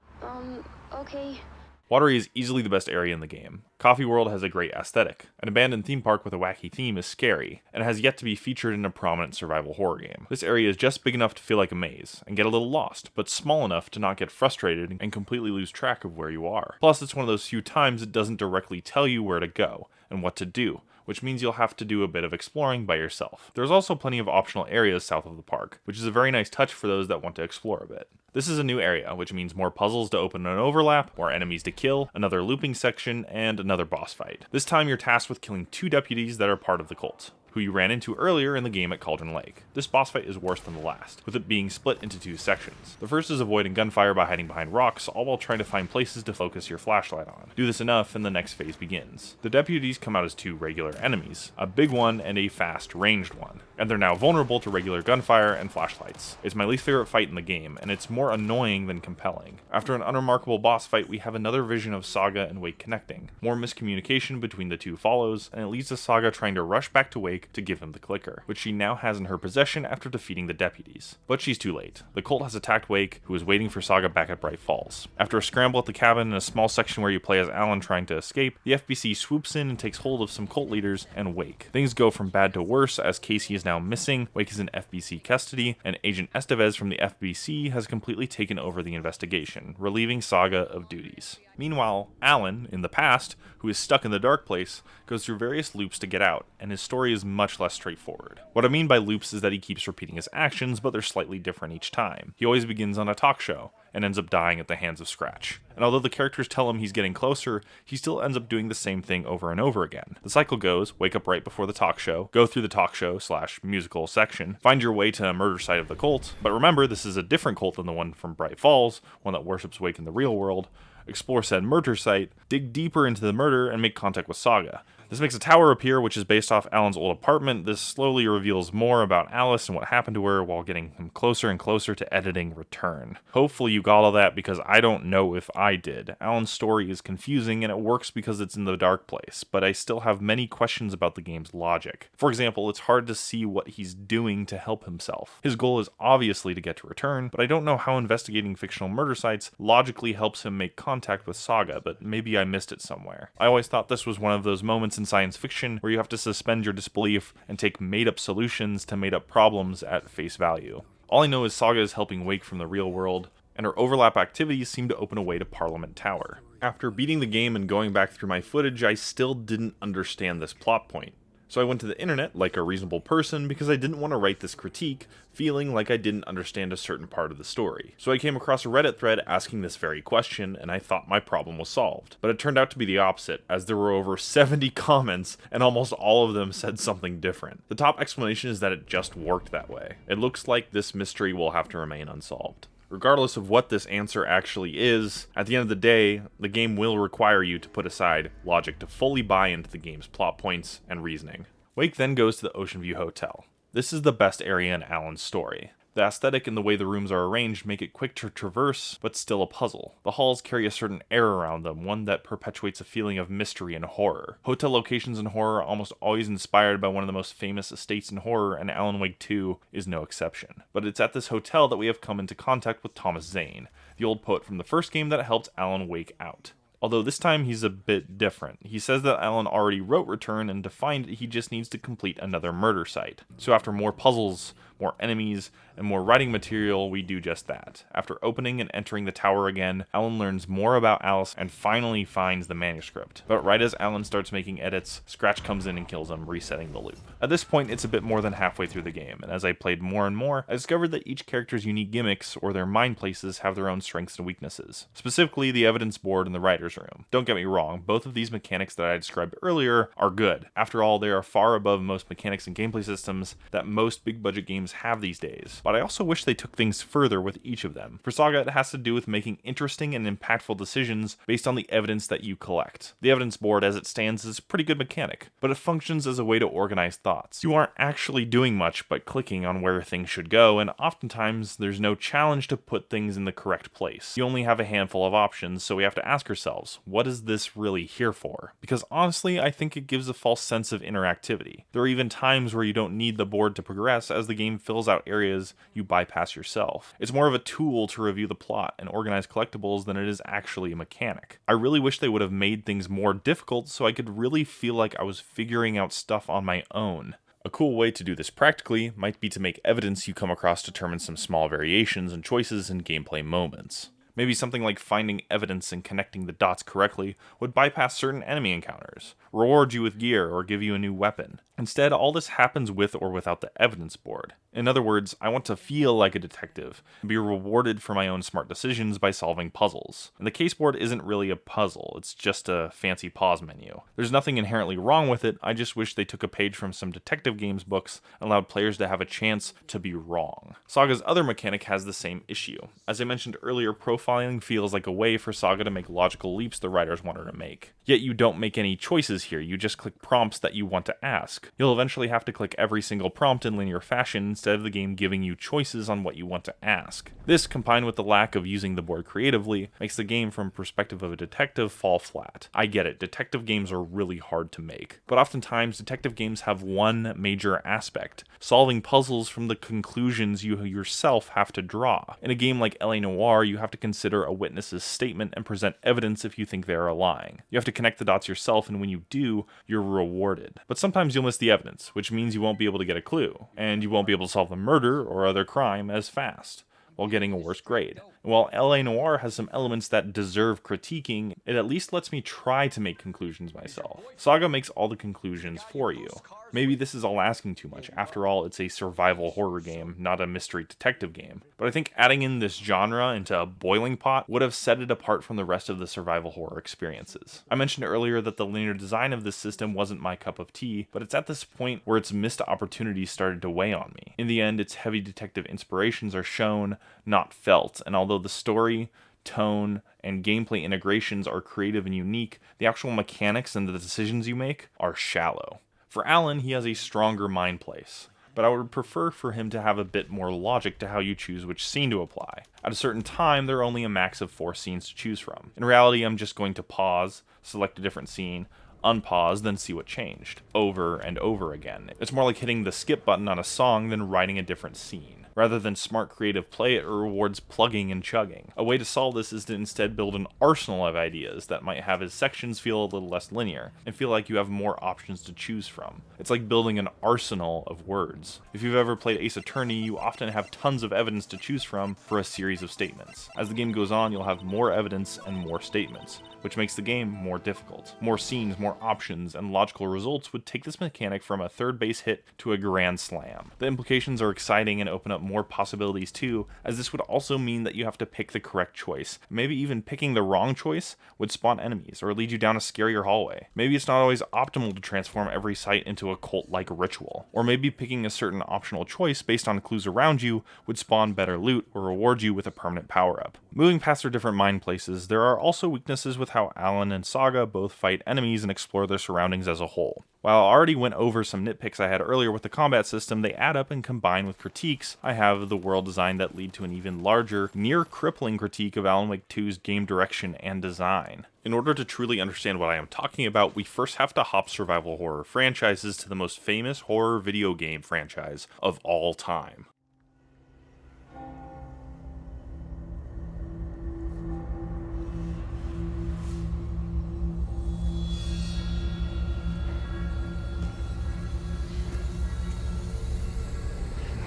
Okay. Watery is easily the best area in the game. Coffee World has a great aesthetic. An abandoned theme park with a wacky theme is scary, and has yet to be featured in a prominent survival horror game. This area is just big enough to feel like a maze, and get a little lost, but small enough to not get frustrated and completely lose track of where you are. Plus, it's one of those few times it doesn't directly tell you where to go, and what to do, which means you'll have to do a bit of exploring by yourself. There's also plenty of optional areas south of the park, which is a very nice touch for those that want to explore a bit. This is a new area, which means more puzzles to open and overlap, more enemies to kill, another looping section, and another boss fight. This time you're tasked with killing 2 deputies that are part of the cult, who you ran into earlier in the game at Cauldron Lake. This boss fight is worse than the last, with it being split into 2 sections. The first is avoiding gunfire by hiding behind rocks, all while trying to find places to focus your flashlight on. Do this enough and the next phase begins. The deputies come out as 2 regular enemies, a big one and a fast ranged one, and they're now vulnerable to regular gunfire and flashlights. It's my least favorite fight in the game, and it's more annoying than compelling. After an unremarkable boss fight, we have another vision of Saga and Wake connecting. More miscommunication between the 2 follows, and it leads to Saga trying to rush back to Wake to give him the clicker, which she now has in her possession after defeating the deputies. But she's too late. The cult has attacked Wake, who is waiting for Saga back at Bright Falls. After a scramble at the cabin and a small section where you play as Alan trying to escape, the FBC swoops in and takes hold of some cult leaders and Wake. Things go from bad to worse as Casey is now missing, Wake is in FBC custody, and Agent Estevez from the FBC has completely taken over the investigation, relieving Saga of duties. Meanwhile, Alan, in the past, who is stuck in the dark place, goes through various loops to get out, and his story is much less straightforward. What I mean by loops is that he keeps repeating his actions, but they're slightly different each time. He always begins on a talk show, and ends up dying at the hands of Scratch. And although the characters tell him he's getting closer, he still ends up doing the same thing over and over again. The cycle goes, wake up right before the talk show, go through the talk show / musical section, find your way to a murder site of the cult, but remember this is a different cult than the one from Bright Falls, one that worships Wake in the real world, explore said murder site, dig deeper into the murder, and make contact with Saga. This makes a tower appear, which is based off Alan's old apartment. This slowly reveals more about Alice and what happened to her while getting him closer and closer to editing Return. Hopefully you got all that, because I don't know if I did. Alan's story is confusing and it works because it's in the dark place, but I still have many questions about the game's logic. For example, it's hard to see what he's doing to help himself. His goal is obviously to get to Return, but I don't know how investigating fictional murder sites logically helps him make contact with Saga, but maybe I missed it somewhere. I always thought this was one of those moments in science fiction where you have to suspend your disbelief and take made-up solutions to made-up problems at face value. All I know is Saga is helping Wake from the real world, and her overlap activities seem to open a way to Parliament Tower. After beating the game and going back through my footage, I still didn't understand this plot point. So I went to the internet like a reasonable person because I didn't want to write this critique feeling like I didn't understand a certain part of the story. So I came across a Reddit thread asking this very question, and I thought my problem was solved. But it turned out to be the opposite, as there were over 70 comments and almost all of them said something different. The top explanation is that it just worked that way. It looks like this mystery will have to remain unsolved. Regardless of what this answer actually is, at the end of the day, the game will require you to put aside logic to fully buy into the game's plot points and reasoning. Wake then goes to the Ocean View Hotel. This is the best area in Alan's story. The aesthetic and the way the rooms are arranged make it quick to traverse, but still a puzzle. The halls carry a certain air around them, one that perpetuates a feeling of mystery and horror. Hotel locations in horror are almost always inspired by one of the most famous estates in horror, and Alan Wake 2 is no exception. But it's at this hotel that we have come into contact with Thomas Zane, the old poet from the first game that helped Alan Wake out. Although this time he's a bit different. He says that Alan already wrote Return, and to find it he just needs to complete another murder site. So after more puzzles, more enemies, and more writing material, we do just that. After opening and entering the tower again, Alan learns more about Alice and finally finds the manuscript. But right as Alan starts making edits, Scratch comes in and kills him, resetting the loop. At this point, it's a bit more than halfway through the game, and as I played more and more, I discovered that each character's unique gimmicks or their mind places have their own strengths and weaknesses. Specifically, the evidence board and the writer's room. Don't get me wrong, both of these mechanics that I described earlier are good. After all, they are far above most mechanics and gameplay systems that most big budget games games have these days, but I also wish they took things further with each of them. For Saga, it has to do with making interesting and impactful decisions based on the evidence that you collect. The evidence board as it stands is a pretty good mechanic, but it functions as a way to organize thoughts. You aren't actually doing much but clicking on where things should go, and oftentimes there's no challenge to put things in the correct place. You only have a handful of options, so we have to ask ourselves, what is this really here for? Because honestly, I think it gives a false sense of interactivity. There are even times where you don't need the board to progress as the game fills out areas you bypass yourself. It's more of a tool to review the plot and organize collectibles than it is actually a mechanic. I really wish they would have made things more difficult so I could really feel like I was figuring out stuff on my own. A cool way to do this practically might be to make evidence you come across determine some small variations and choices in gameplay moments. Maybe something like finding evidence and connecting the dots correctly would bypass certain enemy encounters, reward you with gear, or give you a new weapon. Instead, all this happens with or without the evidence board. In other words, I want to feel like a detective and be rewarded for my own smart decisions by solving puzzles. And the case board isn't really a puzzle, it's just a fancy pause menu. There's nothing inherently wrong with it, I just wish they took a page from some detective games books and allowed players to have a chance to be wrong. Saga's other mechanic has the same issue. As I mentioned earlier, profiling feels like a way for Saga to make logical leaps the writers want her to make. Yet you don't make any choices here, you just click prompts that you want to ask. You'll eventually have to click every single prompt in linear fashion instead of the game giving you choices on what you want to ask. This, combined with the lack of using the board creatively, makes the game from the perspective of a detective fall flat. I get it, detective games are really hard to make, but oftentimes detective games have one major aspect: solving puzzles from the conclusions you yourself have to draw. In a game like LA Noire, you have to consider a witness's statement and present evidence if you think they are lying. You have to connect the dots yourself, and when you do, you're rewarded. But sometimes you'll miss the evidence, which means you won't be able to get a clue, and you won't be able to solve the murder or other crime as fast, while getting a worse grade. And while LA Noire has some elements that deserve critiquing, it at least lets me try to make conclusions myself. Saga makes all the conclusions for you. Maybe this is all asking too much. After all, it's a survival horror game, not a mystery detective game. But I think adding in this genre into a boiling pot would have set it apart from the rest of the survival horror experiences. I mentioned earlier that the linear design of this system wasn't my cup of tea, but it's at this point where its missed opportunities started to weigh on me. In the end, its heavy detective inspirations are shown, not felt, and although the story, tone, and gameplay integrations are creative and unique, the actual mechanics and the decisions you make are shallow. For Alan, he has a stronger mind place, but I would prefer for him to have a bit more logic to how you choose which scene to apply. At a certain time, there are only a max of 4 scenes to choose from. In reality, I'm just going to pause, select a different scene, unpause, then see what changed, over and over again. It's more like hitting the skip button on a song than writing a different scene. Rather than smart creative play, it rewards plugging and chugging. A way to solve this is to instead build an arsenal of ideas that might have its sections feel a little less linear, and feel like you have more options to choose from. It's like building an arsenal of words. If you've ever played Ace Attorney, you often have tons of evidence to choose from for a series of statements. As the game goes on, you'll have more evidence and more statements, which makes the game more difficult. More scenes, more options, and logical results would take this mechanic from a third base hit to a grand slam. The implications are exciting and open up more possibilities too, as this would also mean that you have to pick the correct choice. Maybe even picking the wrong choice would spawn enemies or lead you down a scarier hallway. Maybe it's not always optimal to transform every site into a cult-like ritual. Or maybe picking a certain optional choice based on clues around you would spawn better loot or reward you with a permanent power-up. Moving past their different mind places, there are also weaknesses with how Alan and Saga both fight enemies and explore their surroundings as a whole. While I already went over some nitpicks I had earlier with the combat system, they add up and combine with critiques I have of the world design that lead to an even larger, near-crippling critique of Alan Wake 2's game direction and design. In order to truly understand what I am talking about, we first have to hop survival horror franchises to the most famous horror video game franchise of all time.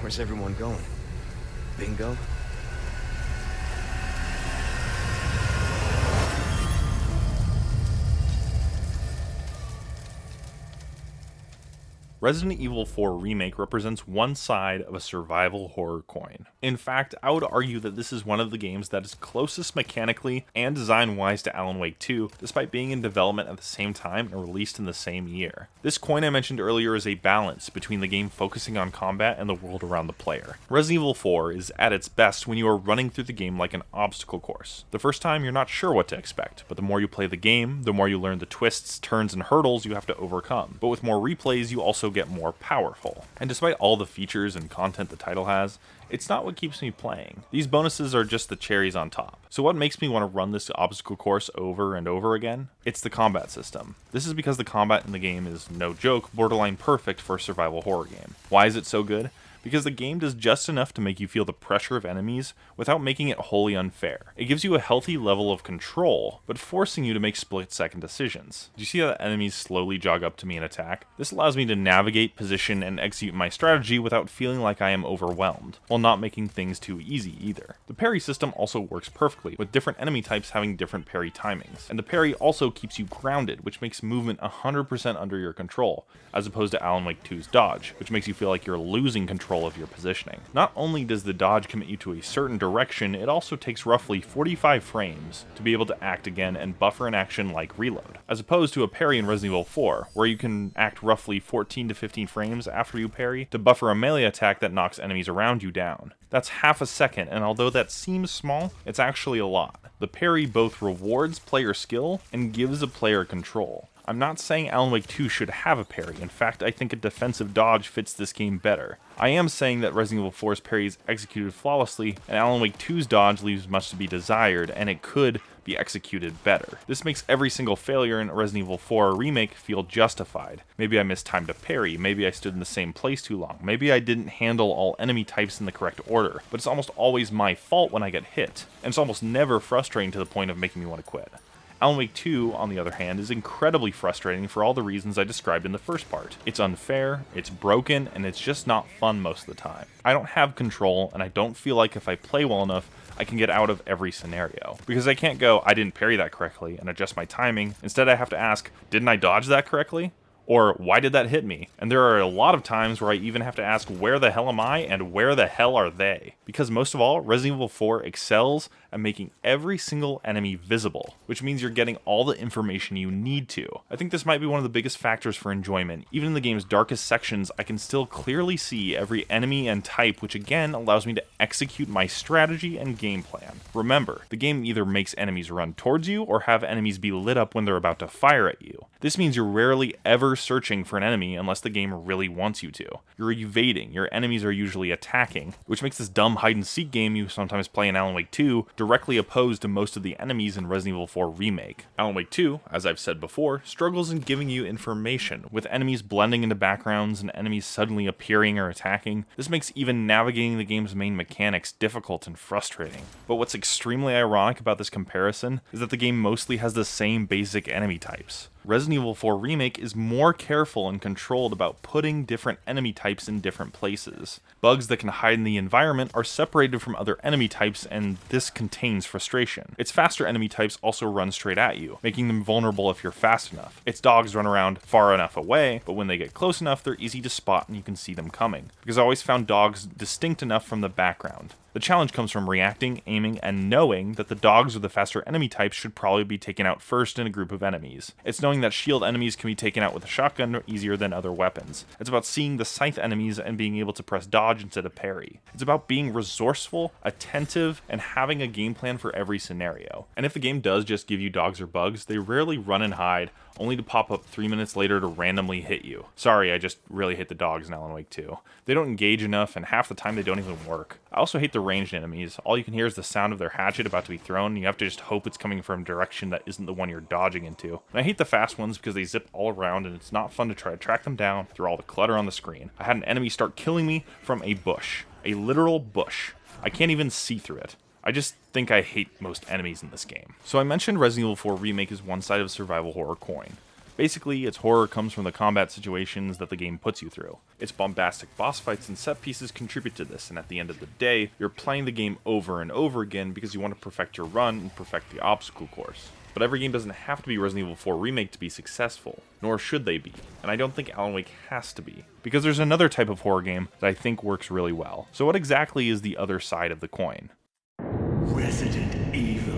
Where's everyone going? Bingo? Resident Evil 4 Remake represents one side of a survival horror coin. In fact, I would argue that this is one of the games that is closest mechanically and design-wise to Alan Wake 2, despite being in development at the same time and released in the same year. This coin I mentioned earlier is a balance between the game focusing on combat and the world around the player. Resident Evil 4 is at its best when you are running through the game like an obstacle course. The first time you're not sure what to expect, but the more you play the game, the more you learn the twists, turns, and hurdles you have to overcome. But with more replays, you also get more powerful. And despite all the features and content the title has, it's not what keeps me playing. These bonuses are just the cherries on top. So what makes me want to run this obstacle course over and over again? It's the combat system. This is because the combat in the game is, no joke, borderline perfect for a survival horror game. Why is it so good? Because the game does just enough to make you feel the pressure of enemies without making it wholly unfair. It gives you a healthy level of control, but forcing you to make split-second decisions. Do you see how the enemies slowly jog up to me and attack? This allows me to navigate, position, and execute my strategy without feeling like I am overwhelmed, while not making things too easy either. The parry system also works perfectly, with different enemy types having different parry timings. And the parry also keeps you grounded, which makes movement 100% under your control, as opposed to Alan Wake 2's dodge, which makes you feel like you're losing control of your positioning. Not only does the dodge commit you to a certain direction, it also takes roughly 45 frames to be able to act again and buffer an action like reload, as opposed to a parry in Resident Evil 4, where you can act roughly 14 to 15 frames after you parry to buffer a melee attack that knocks enemies around you down. That's half a second, and although that seems small, it's actually a lot. The parry both rewards player skill and gives a player control. I'm not saying Alan Wake 2 should have a parry. In fact, I think a defensive dodge fits this game better. I am saying that Resident Evil 4's parry is executed flawlessly, and Alan Wake 2's dodge leaves much to be desired, and it could be executed better. This makes every single failure in Resident Evil 4 Remake feel justified. Maybe I mistimed a parry, maybe I stood in the same place too long, maybe I didn't handle all enemy types in the correct order, but it's almost always my fault when I get hit, and it's almost never frustrating to the point of making me want to quit. Alan Wake 2, on the other hand, is incredibly frustrating for all the reasons I described in the first part. It's unfair, it's broken, and it's just not fun most of the time. I don't have control, and I don't feel like if I play well enough, I can get out of every scenario. Because I can't go, I didn't parry that correctly, and adjust my timing. Instead, I have to ask, didn't I dodge that correctly? Or, why did that hit me? And there are a lot of times where I even have to ask, where the hell am I, and where the hell are they? Because most of all, Resident Evil 4 excels at making every single enemy visible, which means you're getting all the information you need to. I think this might be one of the biggest factors for enjoyment. Even in the game's darkest sections, I can still clearly see every enemy and type, which again allows me to execute my strategy and game plan. Remember, the game either makes enemies run towards you, or have enemies be lit up when they're about to fire at you. This means you're rarely ever searching for an enemy unless the game really wants you to. You're evading, your enemies are usually attacking, which makes this dumb hide-and-seek game you sometimes play in Alan Wake 2 directly opposed to most of the enemies in Resident Evil 4 Remake. Alan Wake 2, as I've said before, struggles in giving you information, with enemies blending into backgrounds and enemies suddenly appearing or attacking. This makes even navigating the game's main mechanics difficult and frustrating. But what's extremely ironic about this comparison is that the game mostly has the same basic enemy types. Resident Evil 4 Remake is more careful and controlled about putting different enemy types in different places. Bugs that can hide in the environment are separated from other enemy types, and this contains frustration. Its faster enemy types also run straight at you, making them vulnerable if you're fast enough. Its dogs run around far enough away, but when they get close enough, they're easy to spot and you can see them coming, because I always found dogs distinct enough from the background. The challenge comes from reacting, aiming, and knowing that the dogs or the faster enemy types should probably be taken out first in a group of enemies. It's knowing that shield enemies can be taken out with a shotgun easier than other weapons. It's about seeing the scythe enemies and being able to press dodge instead of parry. It's about being resourceful, attentive, and having a game plan for every scenario. And if the game does just give you dogs or bugs, they rarely run and hide, only to pop up 3 minutes later to randomly hit you. Sorry, I just really hate the dogs in Alan Wake 2. They don't engage enough, and half the time they don't even work. I also hate the ranged enemies. All you can hear is the sound of their hatchet about to be thrown, and you have to just hope it's coming from a direction that isn't the one you're dodging into. And I hate the fast ones because they zip all around, and it's not fun to try to track them down through all the clutter on the screen. I had an enemy start killing me from a bush. A literal bush. I can't even see through it. I just think I hate most enemies in this game. So I mentioned Resident Evil 4 Remake is one side of a survival horror coin. Basically, its horror comes from the combat situations that the game puts you through. Its bombastic boss fights and set pieces contribute to this, and at the end of the day, you're playing the game over and over again because you want to perfect your run and perfect the obstacle course. But every game doesn't have to be Resident Evil 4 Remake to be successful, nor should they be, and I don't think Alan Wake has to be, because there's another type of horror game that I think works really well. So what exactly is the other side of the coin? Resident Evil.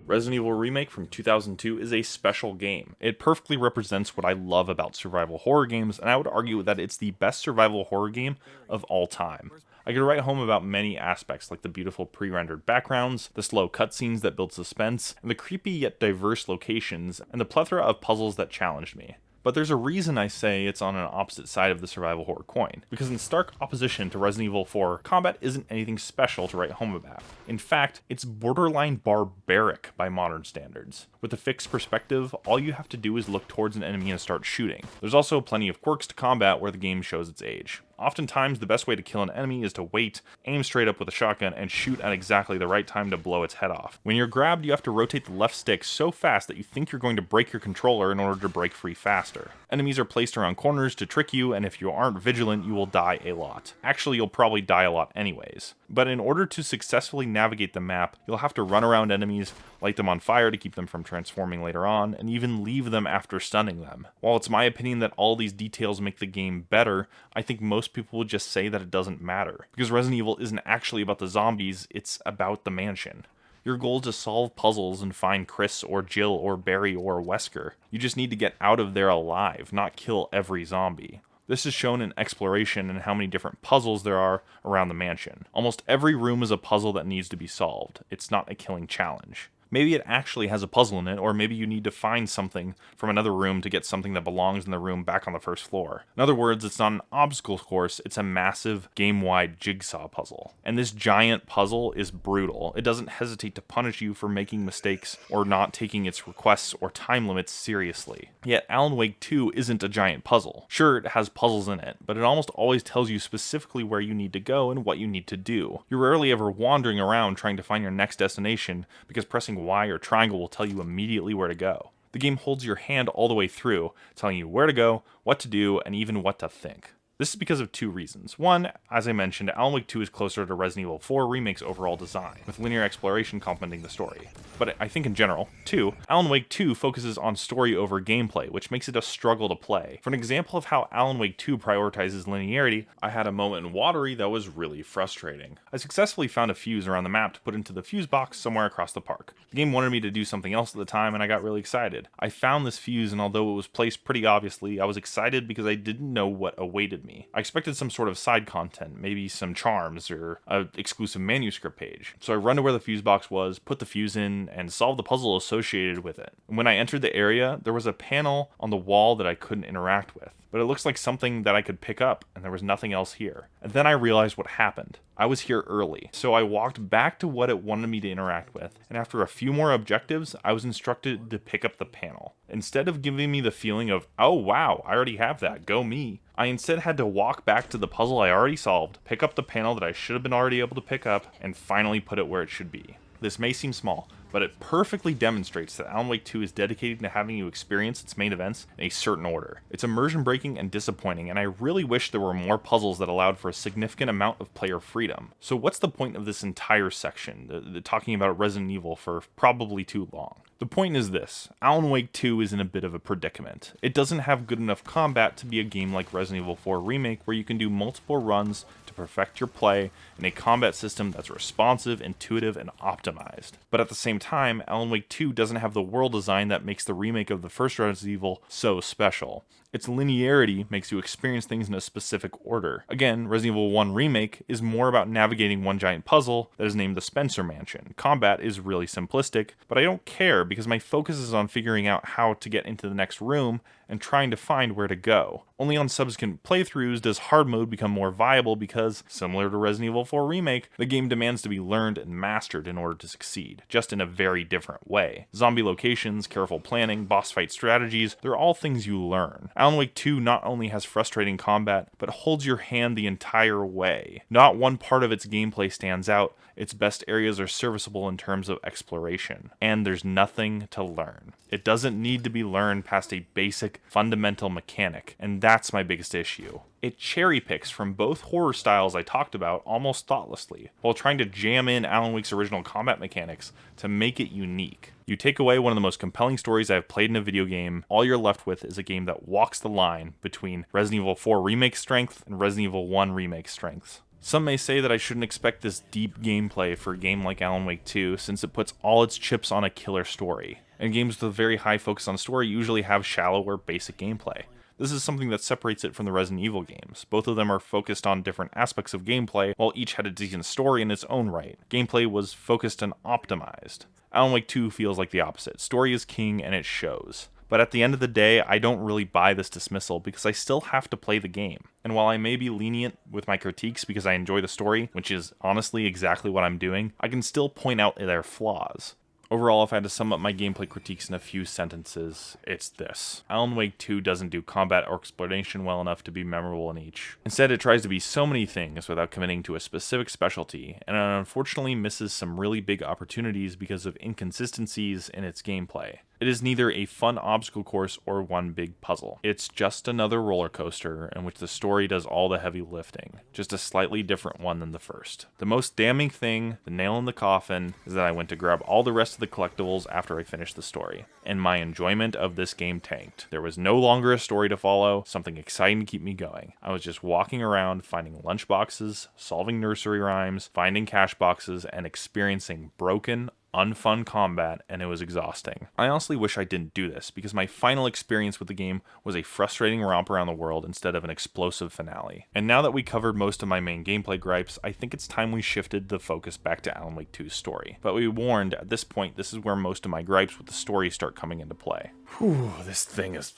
Resident Evil Remake from 2002 is a special game. It perfectly represents what I love about survival horror games, and I would argue that it's the best survival horror game of all time. I could write home about many aspects, like the beautiful pre-rendered backgrounds, the slow cutscenes that build suspense, and the creepy yet diverse locations, and the plethora of puzzles that challenged me. But there's a reason I say it's on an opposite side of the survival horror coin, because in stark opposition to Resident Evil 4, combat isn't anything special to write home about. In fact, it's borderline barbaric by modern standards. With a fixed perspective, all you have to do is look towards an enemy and start shooting. There's also plenty of quirks to combat where the game shows its age. Oftentimes, the best way to kill an enemy is to wait, aim straight up with a shotgun, and shoot at exactly the right time to blow its head off. When you're grabbed, you have to rotate the left stick so fast that you think you're going to break your controller in order to break free faster. Enemies are placed around corners to trick you, and if you aren't vigilant, you will die a lot. Actually, you'll probably die a lot anyways. But in order to successfully navigate the map, you'll have to run around enemies, light them on fire to keep them from transforming later on, and even leave them after stunning them. While it's my opinion that all these details make the game better, I think most people would just say that it doesn't matter. Because Resident Evil isn't actually about the zombies, it's about the mansion. Your goal is to solve puzzles and find Chris or Jill or Barry or Wesker. You just need to get out of there alive, not kill every zombie. This is shown in exploration and how many different puzzles there are around the mansion. Almost every room is a puzzle that needs to be solved. It's not a killing challenge. Maybe it actually has a puzzle in it, or maybe you need to find something from another room to get something that belongs in the room back on the first floor. In other words, it's not an obstacle course, it's a massive game-wide jigsaw puzzle. And this giant puzzle is brutal. It doesn't hesitate to punish you for making mistakes or not taking its requests or time limits seriously. Yet Alan Wake 2 isn't a giant puzzle. Sure, it has puzzles in it, but it almost always tells you specifically where you need to go and what you need to do. You're rarely ever wandering around trying to find your next destination because pressing Y or triangle will tell you immediately where to go. The game holds your hand all the way through, telling you where to go, what to do, and even what to think. This is because of two reasons. One, as I mentioned, Alan Wake 2 is closer to Resident Evil 4 Remake's overall design, with linear exploration complementing the story. But I think in general, two, Alan Wake 2 focuses on story over gameplay, which makes it a struggle to play. For an example of how Alan Wake 2 prioritizes linearity, I had a moment in Watery that was really frustrating. I successfully found a fuse around the map to put into the fuse box somewhere across the park. The game wanted me to do something else at the time, and I got really excited. I found this fuse, and although it was placed pretty obviously, I was excited because I didn't know what awaited me. I expected some sort of side content, maybe some charms or an exclusive manuscript page. So I run to where the fuse box was, put the fuse in, and solve the puzzle associated with it. And when I entered the area, there was a panel on the wall that I couldn't interact with. But it looks like something that I could pick up, and there was nothing else here. And then I realized what happened. I was here early, so I walked back to what it wanted me to interact with, and after a few more objectives, I was instructed to pick up the panel. Instead of giving me the feeling of, oh wow, I already have that, go me, I instead had to walk back to the puzzle I already solved, pick up the panel that I should have been already able to pick up, and finally put it where it should be. This may seem small, but it perfectly demonstrates that Alan Wake 2 is dedicated to having you experience its main events in a certain order. It's immersion breaking and disappointing, and I really wish there were more puzzles that allowed for a significant amount of player freedom. So what's the point of this entire section, talking about Resident Evil for probably too long? The point is this, Alan Wake 2 is in a bit of a predicament. It doesn't have good enough combat to be a game like Resident Evil 4 Remake where you can do multiple runs to perfect your play in a combat system that's responsive, intuitive, and optimized. But at the same time, Alan Wake 2 doesn't have the world design that makes the remake of the first Resident Evil so special. Its linearity makes you experience things in a specific order. Again, Resident Evil 1 Remake is more about navigating one giant puzzle that is named the Spencer Mansion. Combat is really simplistic, but I don't care because my focus is on figuring out how to get into the next room and trying to find where to go. Only on subsequent playthroughs does hard mode become more viable because, similar to Resident Evil 4 Remake, the game demands to be learned and mastered in order to succeed, just in a very different way. Zombie locations, careful planning, boss fight strategies, they're all things you learn. Alan Wake 2 not only has frustrating combat, but holds your hand the entire way. Not one part of its gameplay stands out, its best areas are serviceable in terms of exploration, and there's nothing to learn. It doesn't need to be learned past a basic fundamental mechanic, and that's my biggest issue. It cherry picks from both horror styles I talked about almost thoughtlessly, while trying to jam in Alan Wake's original combat mechanics to make it unique. You take away one of the most compelling stories I have played in a video game, all you're left with is a game that walks the line between Resident Evil 4 Remake strength and Resident Evil 1 Remake strength. Some may say that I shouldn't expect this deep gameplay for a game like Alan Wake 2 since it puts all its chips on a killer story, and games with a very high focus on story usually have shallow or basic gameplay. This is something that separates it from the Resident Evil games. Both of them are focused on different aspects of gameplay, while each had a decent story in its own right. Gameplay was focused and optimized. Alan Wake 2 feels like the opposite. Story is king and it shows. But at the end of the day, I don't really buy this dismissal because I still have to play the game. And while I may be lenient with my critiques because I enjoy the story, which is honestly exactly what I'm doing, I can still point out their flaws. Overall, if I had to sum up my gameplay critiques in a few sentences, it's this. Alan Wake 2 doesn't do combat or exploration well enough to be memorable in each. Instead, it tries to be so many things without committing to a specific specialty, and it unfortunately misses some really big opportunities because of inconsistencies in its gameplay. It is neither a fun obstacle course or one big puzzle. It's just another roller coaster in which the story does all the heavy lifting, just a slightly different one than the first. The most damning thing, the nail in the coffin, is that I went to grab all the rest of the collectibles after I finished the story, and my enjoyment of this game tanked. There was no longer a story to follow, something exciting to keep me going. I was just walking around finding lunchboxes, solving nursery rhymes, finding cash boxes, and experiencing broken, unfun combat, and it was exhausting. I honestly wish I didn't do this, because my final experience with the game was a frustrating romp around the world instead of an explosive finale. And now that we covered most of my main gameplay gripes, I think it's time we shifted the focus back to Alan Wake 2's story. But we warned, at this point, this is where most of my gripes with the story start coming into play. Whew, this thing is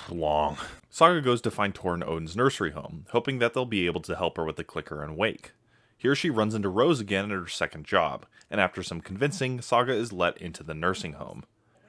long. Saga goes to find Tor in Odin's nursery home, hoping that they'll be able to help her with the clicker and Wake. Here she runs into Rose again at her second job, and after some convincing, Saga is let into the nursing home.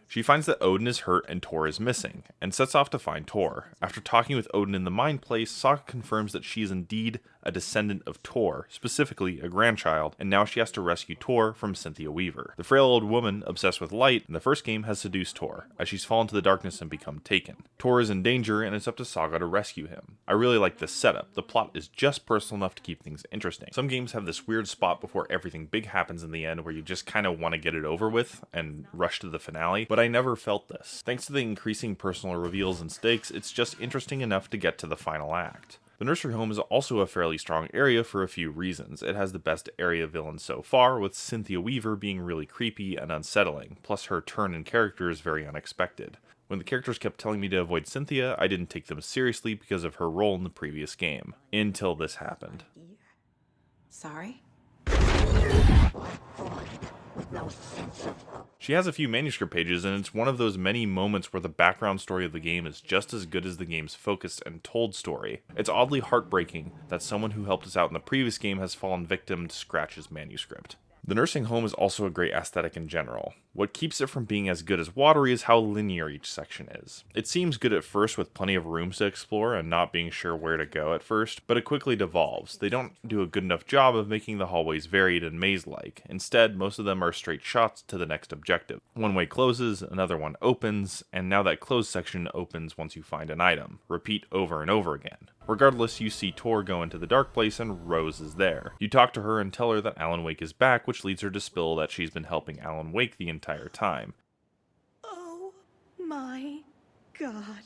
She finds that Odin is hurt and Tor is missing, and sets off to find Tor. After talking with Odin in the Mind Place, Saga confirms that she is indeed a descendant of Tor, specifically a grandchild, and now she has to rescue Tor from Cynthia Weaver. The frail old woman, obsessed with light, in the first game has seduced Tor, as she's fallen to the darkness and become taken. Tor is in danger, and it's up to Saga to rescue him. I really like this setup. The plot is just personal enough to keep things interesting. Some games have this weird spot before everything big happens in the end where you just kind of want to get it over with and rush to the finale, but I never felt this. Thanks to the increasing personal reveals and stakes, it's just interesting enough to get to the final act. The nursery home is also a fairly strong area for a few reasons. It has the best area villain so far, with Cynthia Weaver being really creepy and unsettling, plus her turn in character is very unexpected. When the characters kept telling me to avoid Cynthia, I didn't take them seriously because of her role in the previous game, until this happened. Sorry? She has a few manuscript pages, and it's one of those many moments where the background story of the game is just as good as the game's focused and told story. It's oddly heartbreaking that someone who helped us out in the previous game has fallen victim to Scratch's manuscript. The nursing home is also a great aesthetic in general. What keeps it from being as good as Watery is how linear each section is. It seems good at first with plenty of rooms to explore and not being sure where to go at first, but it quickly devolves. They don't do a good enough job of making the hallways varied and maze-like. Instead, most of them are straight shots to the next objective. One way closes, another one opens, and now that closed section opens once you find an item. Repeat over and over again. Regardless, you see Tor go into the dark place and Rose is there. You talk to her and tell her that Alan Wake is back, which leads her to spill that she's been helping Alan Wake the entire time. Oh my god.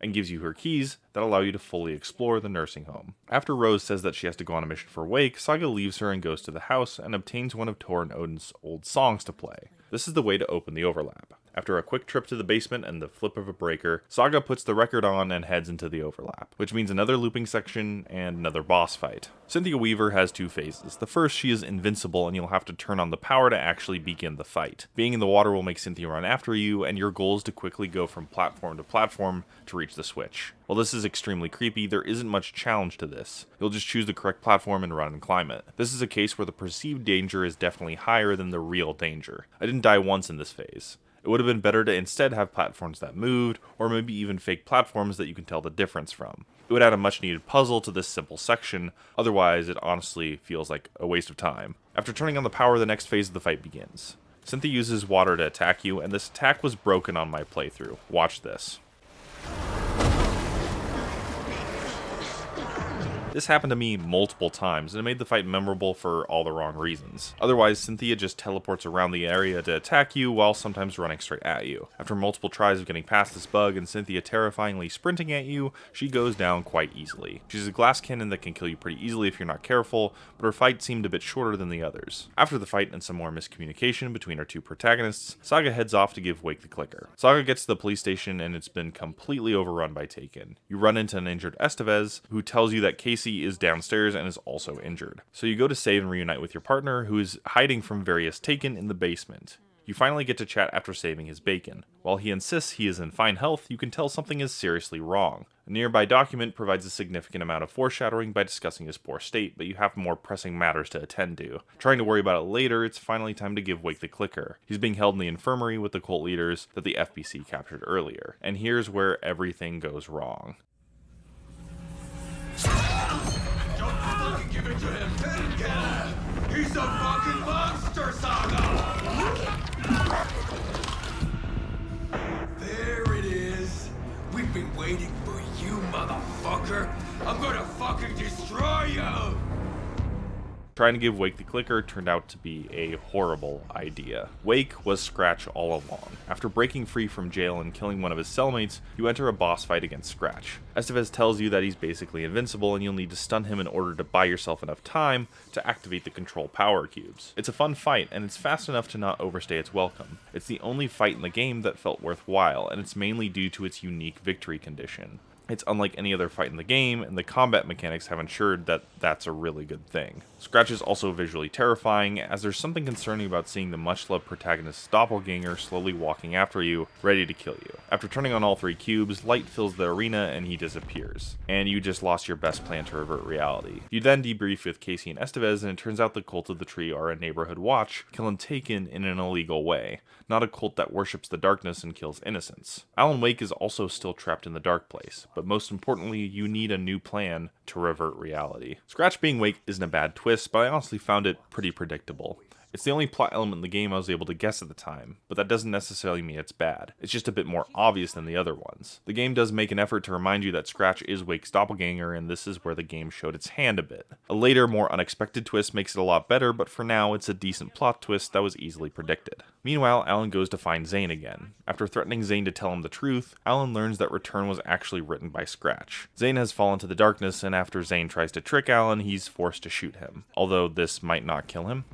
And gives you her keys that allow you to fully explore the nursing home. After Rose says that she has to go on a mission for Wake, Saga leaves her and goes to the house and obtains one of Tor and Odin's old songs to play. This is the way to open the overlap. After a quick trip to the basement and the flip of a breaker, Saga puts the record on and heads into the overlap, which means another looping section and another boss fight. Cynthia Weaver has two phases. The first, she is invincible and you'll have to turn on the power to actually begin the fight. Being in the water will make Cynthia run after you, and your goal is to quickly go from platform to platform to reach the switch. While this is extremely creepy, there isn't much challenge to this. You'll just choose the correct platform and run and climb it. This is a case where the perceived danger is definitely higher than the real danger. I didn't die once in this phase. It would have been better to instead have platforms that moved, or maybe even fake platforms that you can tell the difference from. It would add a much needed puzzle to this simple section, otherwise it honestly feels like a waste of time. After turning on the power, the next phase of the fight begins. Cynthia uses water to attack you, and this attack was broken on my playthrough. Watch this. This happened to me multiple times, and it made the fight memorable for all the wrong reasons. Otherwise, Cynthia just teleports around the area to attack you while sometimes running straight at you. After multiple tries of getting past this bug and Cynthia terrifyingly sprinting at you, she goes down quite easily. She's a glass cannon that can kill you pretty easily if you're not careful, but her fight seemed a bit shorter than the others. After the fight and some more miscommunication between our two protagonists, Saga heads off to give Wake the clicker. Saga gets to the police station and it's been completely overrun by Taken. You run into an injured Estevez, who tells you that Casey is downstairs and is also injured. So you go to save and reunite with your partner, who is hiding from various Taken in the basement. You finally get to chat after saving his bacon. While he insists he is in fine health, you can tell something is seriously wrong. A nearby document provides a significant amount of foreshadowing by discussing his poor state, but you have more pressing matters to attend to. Trying to worry about it later, it's finally time to give Wake the clicker. He's being held in the infirmary with the cult leaders that the FBC captured earlier. And here's where everything goes wrong. Don't fucking give it to him! He's a fucking monster, Saga! There it is! We've been waiting for you, motherfucker! I'm gonna fucking destroy you! Trying to give Wake the clicker turned out to be a horrible idea. Wake was Scratch all along. After breaking free from jail and killing one of his cellmates, you enter a boss fight against Scratch. Estevez tells you that he's basically invincible and you'll need to stun him in order to buy yourself enough time to activate the control power cubes. It's a fun fight and it's fast enough to not overstay its welcome. It's the only fight in the game that felt worthwhile, and it's mainly due to its unique victory condition. It's unlike any other fight in the game, and the combat mechanics have ensured that that's a really good thing. Scratch is also visually terrifying, as there's something concerning about seeing the much-loved protagonist's doppelganger slowly walking after you, ready to kill you. After turning on all 3 cubes, light fills the arena and he disappears, and you just lost your best plan to revert reality. You then debrief with Casey and Estevez, and it turns out the Cult of the Tree are a neighborhood watch, killing Taken in an illegal way, not a cult that worships the darkness and kills innocents. Alan Wake is also still trapped in the dark place, but most importantly, you need a new plan to revert reality. Scratch being Wake isn't a bad twist, but I honestly found it pretty predictable. It's the only plot element in the game I was able to guess at the time, but that doesn't necessarily mean it's bad. It's just a bit more obvious than the other ones. The game does make an effort to remind you that Scratch is Wake's doppelganger, and this is where the game showed its hand a bit. A later, more unexpected twist makes it a lot better, but for now, it's a decent plot twist that was easily predicted. Meanwhile, Alan goes to find Zane again. After threatening Zane to tell him the truth, Alan learns that Return was actually written by Scratch. Zane has fallen to the darkness, and after Zane tries to trick Alan, he's forced to shoot him. Although this might not kill him.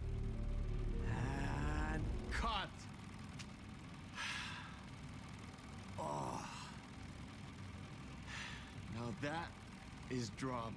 Cut! Oh. Now that is drama.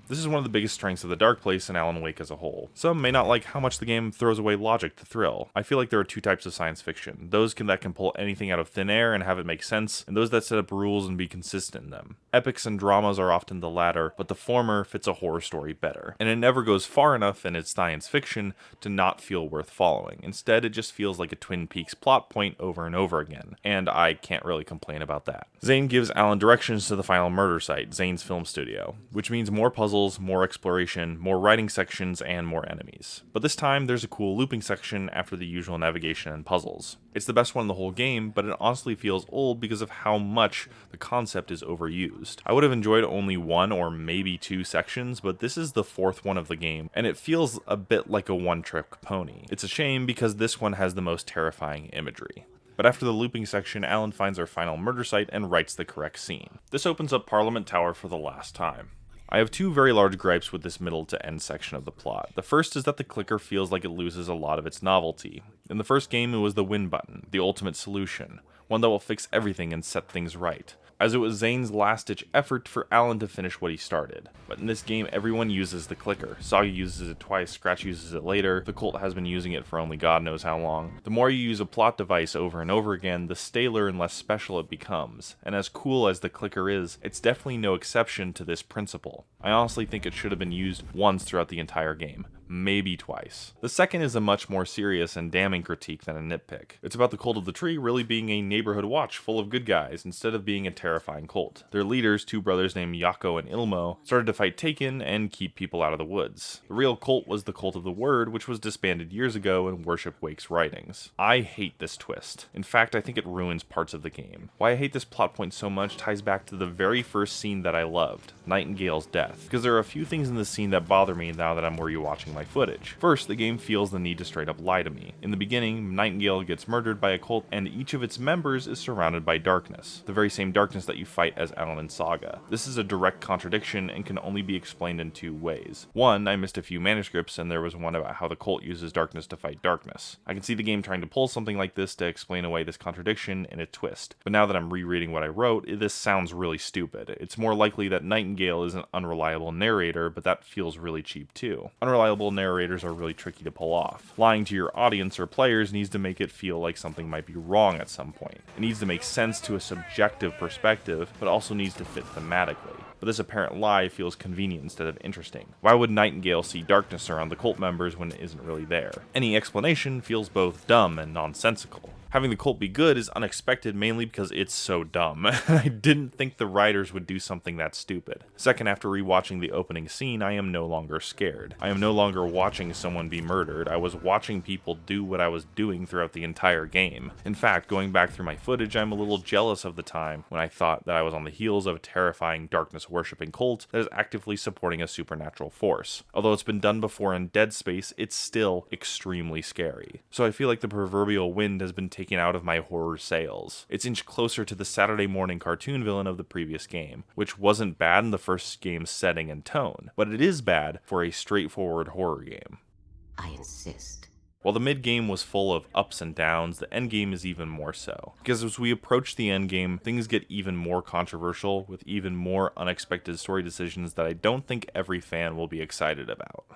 This is one of the biggest strengths of the Dark Place and Alan Wake as a whole. Some may not like how much the game throws away logic to thrill. I feel like there are 2 types of science fiction. Those that can pull anything out of thin air and have it make sense, and those that set up rules and be consistent in them. Epics and dramas are often the latter, but the former fits a horror story better. And it never goes far enough in its science fiction to not feel worth following. Instead, it just feels like a Twin Peaks plot point over and over again, and I can't really complain about that. Zane gives Alan directions to the final murder site, Zane's film studio, which means more puzzles, more exploration, more writing sections, and more enemies. But this time, there's a cool looping section after the usual navigation and puzzles. It's the best one in the whole game, but it honestly feels old because of how much the concept is overused. I would have enjoyed only 1 or maybe 2 sections, but this is the 4th one of the game, and it feels a bit like a one-trick pony. It's a shame because this one has the most terrifying imagery. But after the looping section, Alan finds our final murder site and writes the correct scene. This opens up Parliament Tower for the last time. I have 2 very large gripes with this middle to end section of the plot. The first is that the clicker feels like it loses a lot of its novelty. In the first game, it was the win button, the ultimate solution, one that will fix everything and set things right, as it was Zane's last-ditch effort for Alan to finish what he started. But in this game, everyone uses the clicker. Saga uses it twice, Scratch uses it later, the cult has been using it for only God knows how long. The more you use a plot device over and over again, the staler and less special it becomes. And as cool as the clicker is, it's definitely no exception to this principle. I honestly think it should have been used once throughout the entire game. maybe twice. The second is a much more serious and damning critique than a nitpick. It's about the cult of the tree really being a neighborhood watch full of good guys instead of being a terrifying cult. Their leaders, two brothers named Yako and Ilmo, started to fight Taken and keep people out of the woods. The real cult was the cult of the word, which was disbanded years ago and worshipped Wake's writings. I hate this twist. In fact, I think it ruins parts of the game. Why I hate this plot point so much ties back to the very first scene that I loved, Nightingale's death, because there are a few things in this scene that bother me now that I'm rewatching my footage. First, the game feels the need to straight up lie to me. In the beginning, Nightingale gets murdered by a cult and each of its members is surrounded by darkness, the very same darkness that you fight as Alan in Saga. This is a direct contradiction and can only be explained in two ways. One, I missed a few manuscripts and there was one about how the cult uses darkness to fight darkness. I can see the game trying to pull something like this to explain away this contradiction in a twist, but now that I'm rereading what I wrote, this sounds really stupid. It's more likely that Nightingale is an unreliable narrator, but that feels really cheap too. Unreliable narrators are really tricky to pull off. Lying to your audience or players needs to make it feel like something might be wrong at some point. It needs to make sense to a subjective perspective, but also needs to fit thematically. But this apparent lie feels convenient instead of interesting. Why would Nightingale see darkness around the cult members when it isn't really there? Any explanation feels both dumb and nonsensical. Having the cult be good is unexpected mainly because it's so dumb. I didn't think the writers would do something that stupid. Second, after rewatching the opening scene, I am no longer scared. I am no longer watching someone be murdered. I was watching people do what I was doing throughout the entire game. In fact, going back through my footage, I'm a little jealous of the time when I thought that I was on the heels of a terrifying darkness-worshipping cult that is actively supporting a supernatural force. Although it's been done before in Dead Space, it's still extremely scary. So I feel like the proverbial wind has been taken out of my horror sails. It's inched closer to the Saturday morning cartoon villain of the previous game, which wasn't bad in the first game's setting and tone, but it is bad for a straightforward horror game. I insist. While the mid-game was full of ups and downs, the endgame is even more so. Because as we approach the endgame, things get even more controversial, with even more unexpected story decisions that I don't think every fan will be excited about.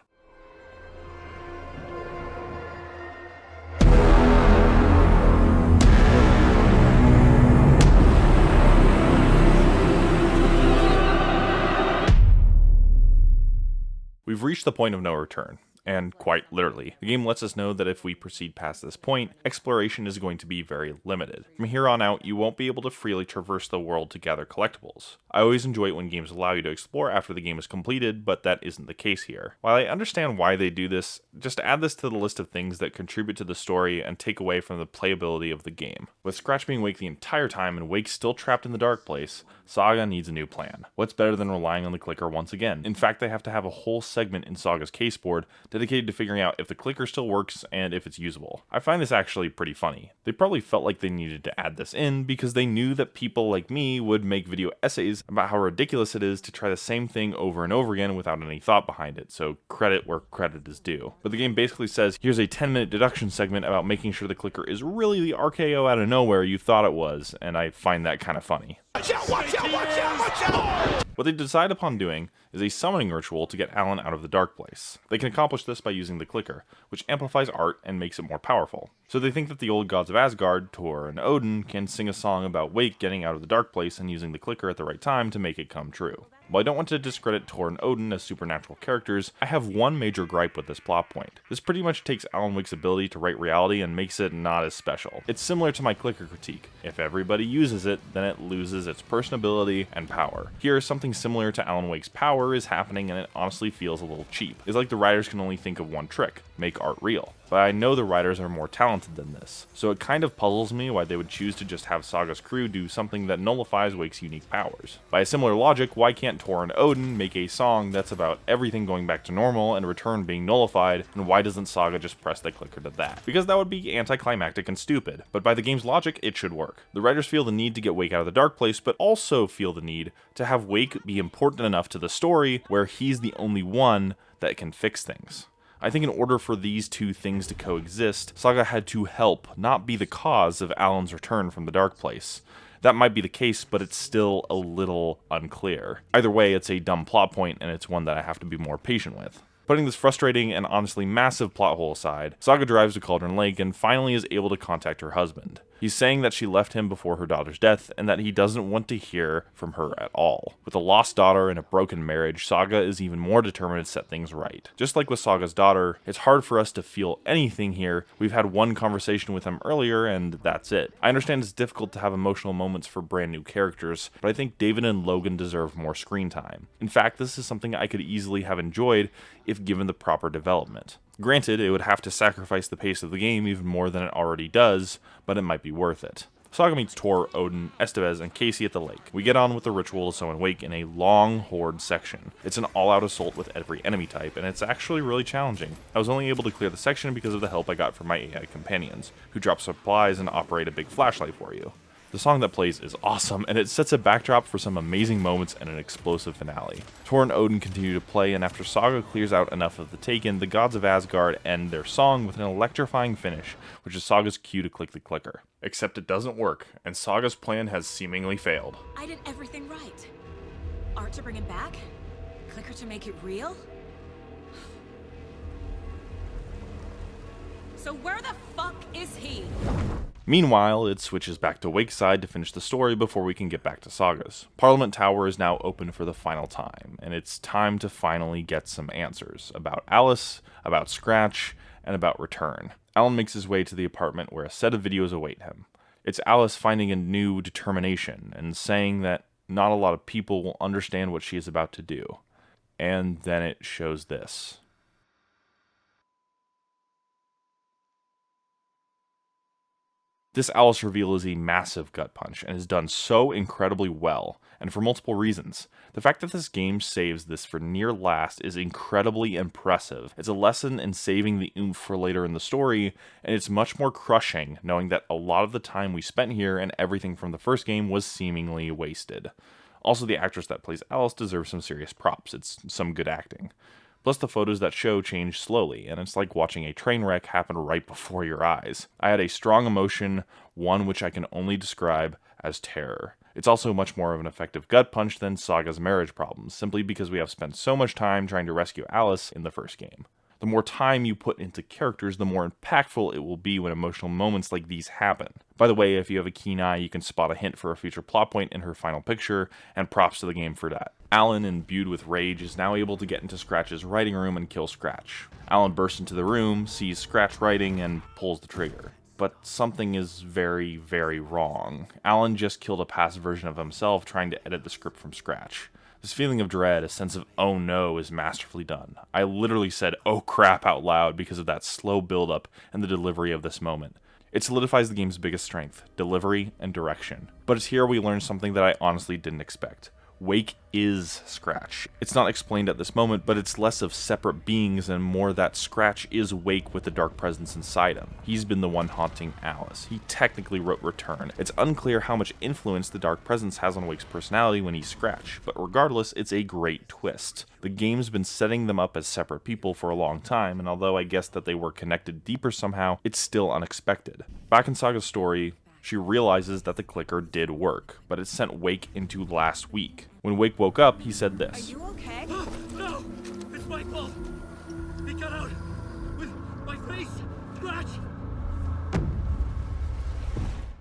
We've reached the point of no return, and quite literally. The game lets us know that if we proceed past this point, exploration is going to be very limited. From here on out, you won't be able to freely traverse the world to gather collectibles. I always enjoy it when games allow you to explore after the game is completed, but that isn't the case here. While I understand why they do this, just add this to the list of things that contribute to the story and take away from the playability of the game. With Scratch being Wake the entire time and Wake still trapped in the dark place, Saga needs a new plan. What's better than relying on the clicker once again? In fact, they have to have a whole segment in Saga's caseboard dedicated to figuring out if the clicker still works and if it's usable. I find this actually pretty funny. They probably felt like they needed to add this in because they knew that people like me would make video essays about how ridiculous it is to try the same thing over and over again without any thought behind it, so credit where credit is due. But the game basically says, here's a 10-minute deduction segment about making sure the clicker is really the RKO out of nowhere you thought it was, and I find that kind of funny. Watch out, watch out, watch out, watch out! What they decide upon doing is a summoning ritual to get Alan out of the dark place. They can accomplish this by using the clicker, which amplifies art and makes it more powerful. So they think that the old gods of Asgard, Thor and Odin, can sing a song about Wake getting out of the dark place and using the clicker at the right time to make it come true. While I don't want to discredit Thor and Odin as supernatural characters, I have one major gripe with this plot point. This pretty much takes Alan Wake's ability to write reality and makes it not as special. It's similar to my clicker critique. If everybody uses it, then it loses its personability and power. Here, something similar to Alan Wake's power is happening and it honestly feels a little cheap. It's like the writers can only think of one trick, make art real. But I know the writers are more talented than this, so it kind of puzzles me why they would choose to just have Saga's crew do something that nullifies Wake's unique powers. By a similar logic, why can't Thor and Odin make a song that's about everything going back to normal and Return being nullified, and why doesn't Saga just press the clicker to that? Because that would be anticlimactic and stupid, but by the game's logic, it should work. The writers feel the need to get Wake out of the dark place, but also feel the need to have Wake be important enough to the story where he's the only one that can fix things. I think in order for these two things to coexist, Saga had to help, not be the cause of Alan's return from the dark place. That might be the case, but it's still a little unclear. Either way, it's a dumb plot point, and it's one that I have to be more patient with. Putting this frustrating and honestly massive plot hole aside, Saga drives to Cauldron Lake and finally is able to contact her husband. He's saying that she left him before her daughter's death, and that he doesn't want to hear from her at all. With a lost daughter and a broken marriage, Saga is even more determined to set things right. Just like with Saga's daughter, it's hard for us to feel anything here. We've had one conversation with him earlier, and that's it. I understand it's difficult to have emotional moments for brand new characters, but I think David and Logan deserve more screen time. In fact, this is something I could easily have enjoyed if given the proper development. Granted, it would have to sacrifice the pace of the game even more than it already does, but it might be worth it. Saga meets Tor, Odin, Estevez, and Casey at the lake. We get on with the ritual to summon Wake in a long horde section. It's an all-out assault with every enemy type, and it's actually really challenging. I was only able to clear the section because of the help I got from my AI companions, who drop supplies and operate a big flashlight for you. The song that plays is awesome, and it sets a backdrop for some amazing moments and an explosive finale. Tor and Odin continue to play, and after Saga clears out enough of the Taken, the gods of Asgard end their song with an electrifying finish, which is Saga's cue to click the clicker. Except it doesn't work, and Saga's plan has seemingly failed. I did everything right. Art to bring him back? Clicker to make it real? So where the fuck is he? Meanwhile, it switches back to Wake's side to finish the story before we can get back to Saga's. Parliament Tower is now open for the final time, and it's time to finally get some answers about Alice, about Scratch, and about Return. Alan makes his way to the apartment where a set of videos await him. It's Alice finding a new determination and saying that not a lot of people will understand what she is about to do. And then it shows this. This Alice reveal is a massive gut punch and is done so incredibly well, and for multiple reasons. The fact that this game saves this for near last is incredibly impressive. It's a lesson in saving the oomph for later in the story, and it's much more crushing knowing that a lot of the time we spent here and everything from the first game was seemingly wasted. Also, the actress that plays Alice deserves some serious props. It's some good acting. Plus, the photos that show change slowly, and it's like watching a train wreck happen right before your eyes. I had a strong emotion, one which I can only describe as terror. It's also much more of an effective gut punch than Saga's marriage problems, simply because we have spent so much time trying to rescue Alice in the first game. The more time you put into characters, the more impactful it will be when emotional moments like these happen. By the way, if you have a keen eye, you can spot a hint for a future plot point in her final picture, and props to the game for that. Alan, imbued with rage, is now able to get into Scratch's writing room and kill Scratch. Alan bursts into the room, sees Scratch writing, and pulls the trigger. But something is very, very wrong. Alan just killed a past version of himself trying to edit the script from scratch. This feeling of dread, a sense of oh no, is masterfully done. I literally said oh crap out loud because of that slow build-up and the delivery of this moment. It solidifies the game's biggest strength, delivery and direction. But it's here we learn something that I honestly didn't expect. Wake is Scratch. It's not explained at this moment, but it's less of separate beings and more that Scratch is Wake with the dark presence inside him. He's been the one haunting Alice. He technically wrote Return. It's unclear how much influence the dark presence has on Wake's personality when he's Scratch, but regardless, it's a great twist. The game's been setting them up as separate people for a long time, and although I guess that they were connected deeper somehow, it's still unexpected. Back in Saga's story, she realizes that the clicker did work, but it sent Wake into last week. When Wake woke up, he said this. Are you okay? No! It's my fault! He got out! With my face! Scratch!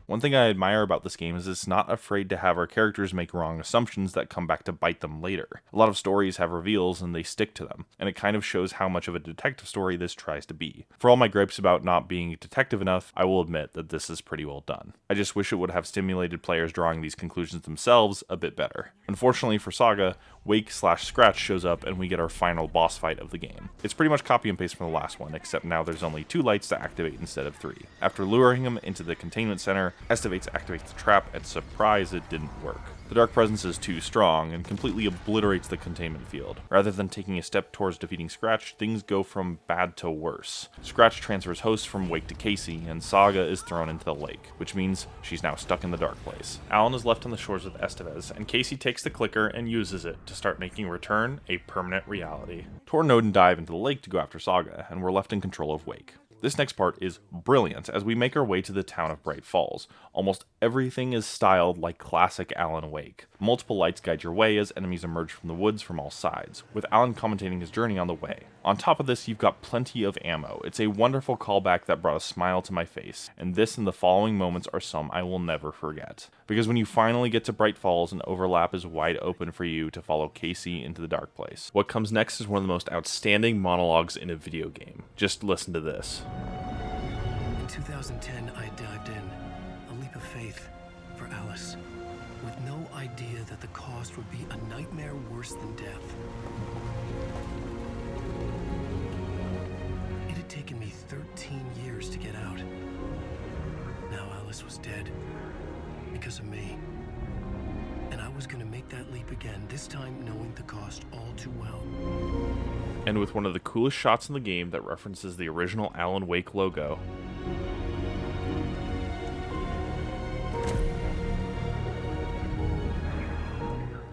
One thing I admire about this game is it's not afraid to have our characters make wrong assumptions that come back to bite them later. A lot of stories have reveals and they stick to them, and it kind of shows how much of a detective story this tries to be. For all my gripes about not being detective enough, I will admit that this is pretty well done. I just wish it would have stimulated players drawing these conclusions themselves a bit better. Unfortunately for Saga, Wake/Scratch shows up and we get our final boss fight of the game. It's pretty much copy and paste from the last one, except now there's only 2 lights to activate instead of 3. After luring him into the containment center, Estevez activates the trap, and surprise, it didn't work. The dark presence is too strong and completely obliterates the containment field. Rather than taking a step towards defeating Scratch, things go from bad to worse. Scratch transfers hosts from Wake to Casey, and Saga is thrown into the lake, which means she's now stuck in the dark place. Alan is left on the shores with Estevez, and Casey takes the clicker and uses it to start making Return a permanent reality. Tor and Odin dive into the lake to go after Saga, and we're left in control of Wake. This next part is brilliant as we make our way to the town of Bright Falls. Almost everything is styled like classic Alan Wake. Multiple lights guide your way as enemies emerge from the woods from all sides, with Alan commentating his journey on the way. On top of this, you've got plenty of ammo. It's a wonderful callback that brought a smile to my face, and this and the following moments are some I will never forget. Because when you finally get to Bright Falls, an overlap is wide open for you to follow Casey into the dark place. What comes next is one of the most outstanding monologues in a video game. Just listen to this. In 2010, I dived in, a leap of faith for Alice, with no idea that the cost would be a nightmare worse than death. It had taken me 13 years to get out. Now Alice was dead, because of me. And I was gonna make that leap again, this time knowing the cost all too well. And with one of the coolest shots in the game that references the original Alan Wake logo,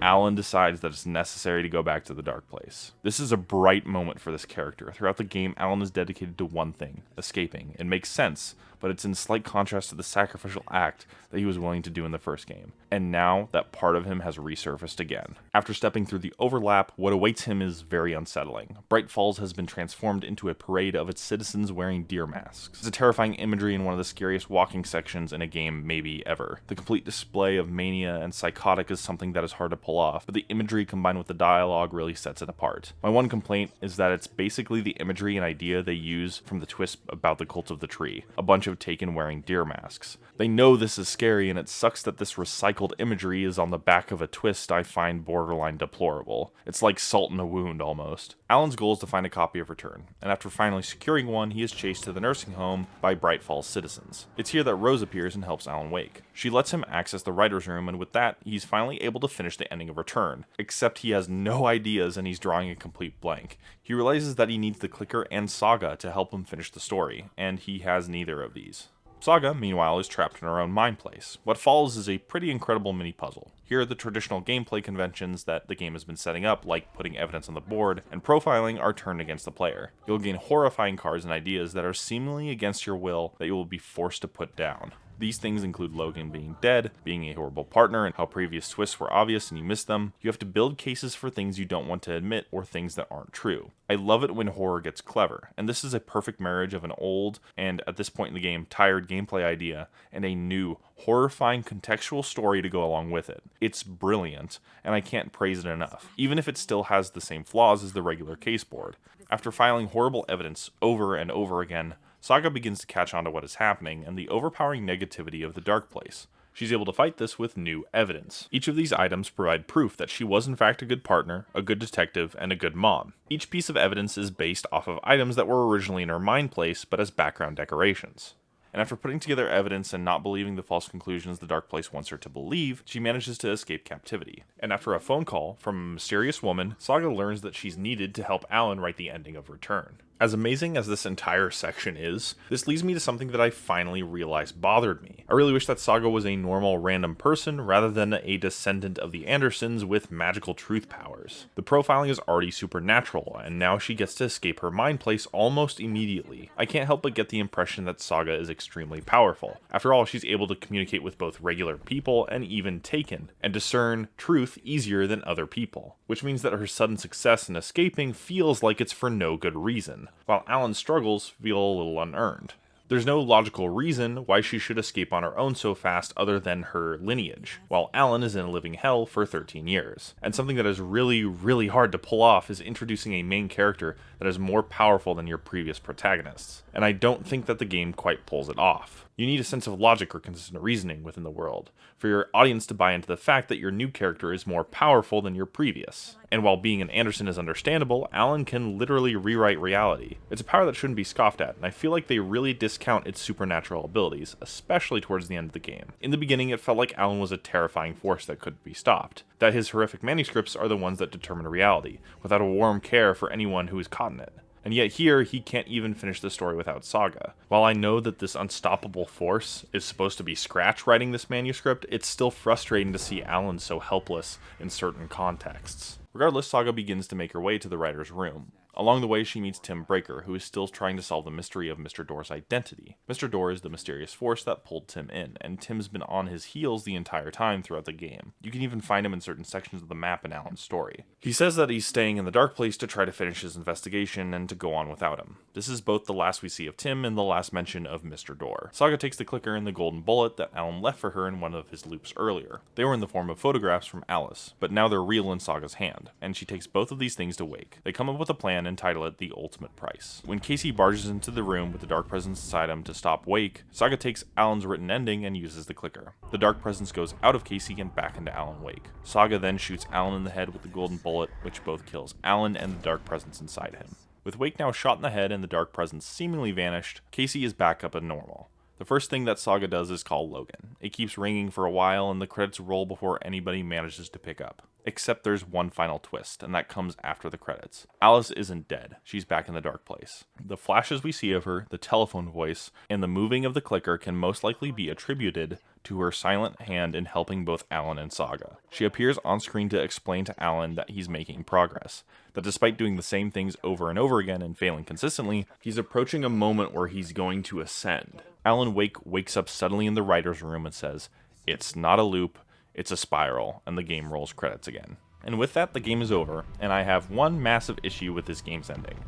Alan decides that it's necessary to go back to the dark place. This is a bright moment for this character. Throughout the game, Alan is dedicated to one thing, escaping. It makes sense, but it's in slight contrast to the sacrificial act that he was willing to do in the first game. And now that part of him has resurfaced again. After stepping through the overlap, what awaits him is very unsettling. Bright Falls has been transformed into a parade of its citizens wearing deer masks. It's a terrifying imagery in one of the scariest walking sections in a game maybe ever. The complete display of mania and psychotic is something that is hard to pull off, but the imagery combined with the dialogue really sets it apart. My one complaint is that it's basically the imagery and idea they use from the twist about the Cult of the Tree, a bunch of taken wearing deer masks. They know this is scary, and it sucks that this recycled imagery is on the back of a twist I find borderline deplorable. It's like salt in a wound almost. Alan's goal is to find a copy of Return, and after finally securing one, he is chased to the nursing home by Bright Falls citizens. It's here that Rose appears and helps Alan Wake. She lets him access the writer's room, and with that, he's finally able to finish the ending of Return, except he has no ideas and he's drawing a complete blank. He realizes that he needs the clicker and Saga to help him finish the story, and he has neither of these. Saga, meanwhile, is trapped in her own mind place. What follows is a pretty incredible mini-puzzle. Here are the traditional gameplay conventions that the game has been setting up, like putting evidence on the board, and profiling are turned against the player. You'll gain horrifying cards and ideas that are seemingly against your will that you will be forced to put down. These things include Logan being dead, being a horrible partner, and how previous twists were obvious and you missed them. You have to build cases for things you don't want to admit or things that aren't true. I love it when horror gets clever, and this is a perfect marriage of an old, and at this point in the game, tired gameplay idea, and a new, horrifying contextual story to go along with it. It's brilliant, and I can't praise it enough, even if it still has the same flaws as the regular case board. After filing horrible evidence over and over again, Saga begins to catch on to what is happening and the overpowering negativity of the dark place. She's able to fight this with new evidence. Each of these items provide proof that she was in fact a good partner, a good detective, and a good mom. Each piece of evidence is based off of items that were originally in her mind place but as background decorations. And after putting together evidence and not believing the false conclusions the dark place wants her to believe, she manages to escape captivity. And after a phone call from a mysterious woman, Saga learns that she's needed to help Alan write the ending of Return. As amazing as this entire section is, this leads me to something that I finally realized bothered me. I really wish that Saga was a normal random person rather than a descendant of the Andersons with magical truth powers. The profiling is already supernatural, and now she gets to escape her mind place almost immediately. I can't help but get the impression that Saga is extremely powerful. After all, she's able to communicate with both regular people and even Taken, and discern truth easier than other people, which means that her sudden success in escaping feels like it's for no good reason, while Alan's struggles feel a little unearned. There's no logical reason why she should escape on her own so fast other than her lineage, while Alan is in a living hell for 13 years. And something that is really, really hard to pull off is introducing a main character that is more powerful than your previous protagonists. And I don't think that the game quite pulls it off. You need a sense of logic or consistent reasoning within the world, for your audience to buy into the fact that your new character is more powerful than your previous. And while being an Anderson is understandable, Alan can literally rewrite reality. It's a power that shouldn't be scoffed at, and I feel like they really discount its supernatural abilities, especially towards the end of the game. In the beginning, it felt like Alan was a terrifying force that couldn't be stopped, that his horrific manuscripts are the ones that determine reality, without a warm care for anyone who is caught in it. And yet here, he can't even finish the story without Saga. While I know that this unstoppable force is supposed to be Scratch writing this manuscript, it's still frustrating to see Alan so helpless in certain contexts. Regardless, Saga begins to make her way to the writer's room. Along the way, she meets Tim Breaker, who is still trying to solve the mystery of Mr. Door's identity. Mr. Door is the mysterious force that pulled Tim in, and Tim's been on his heels the entire time throughout the game. You can even find him in certain sections of the map in Alan's story. He says that he's staying in the dark place to try to finish his investigation and to go on without him. This is both the last we see of Tim and the last mention of Mr. Door. Saga takes the clicker and the golden bullet that Alan left for her in one of his loops earlier. They were in the form of photographs from Alice, but now they're real in Saga's hand, and she takes both of these things to Wake. They come up with a plan and title it The Ultimate Price. When Casey barges into the room with the dark presence inside him to stop Wake, Saga takes Alan's written ending and uses the clicker. The dark presence goes out of Casey and back into Alan Wake. Saga then shoots Alan in the head with the golden bullet, which both kills Alan and the dark presence inside him. With Wake now shot in the head and the dark presence seemingly vanished, Casey is back up and normal. The first thing that Saga does is call Logan. It keeps ringing for a while and the credits roll before anybody manages to pick up. Except there's one final twist, and that comes after the credits. Alice isn't dead. She's back in the dark place. The flashes we see of her, the telephone voice, and the moving of the clicker can most likely be attributed to her silent hand in helping both Alan and Saga. She appears on screen to explain to Alan that he's making progress, that despite doing the same things over and over again and failing consistently, he's approaching a moment where he's going to ascend. Alan Wake wakes up suddenly in the writer's room and says, "It's not a loop, it's a spiral," and the game rolls credits again. And with that, the game is over, and I have one massive issue with this game's ending.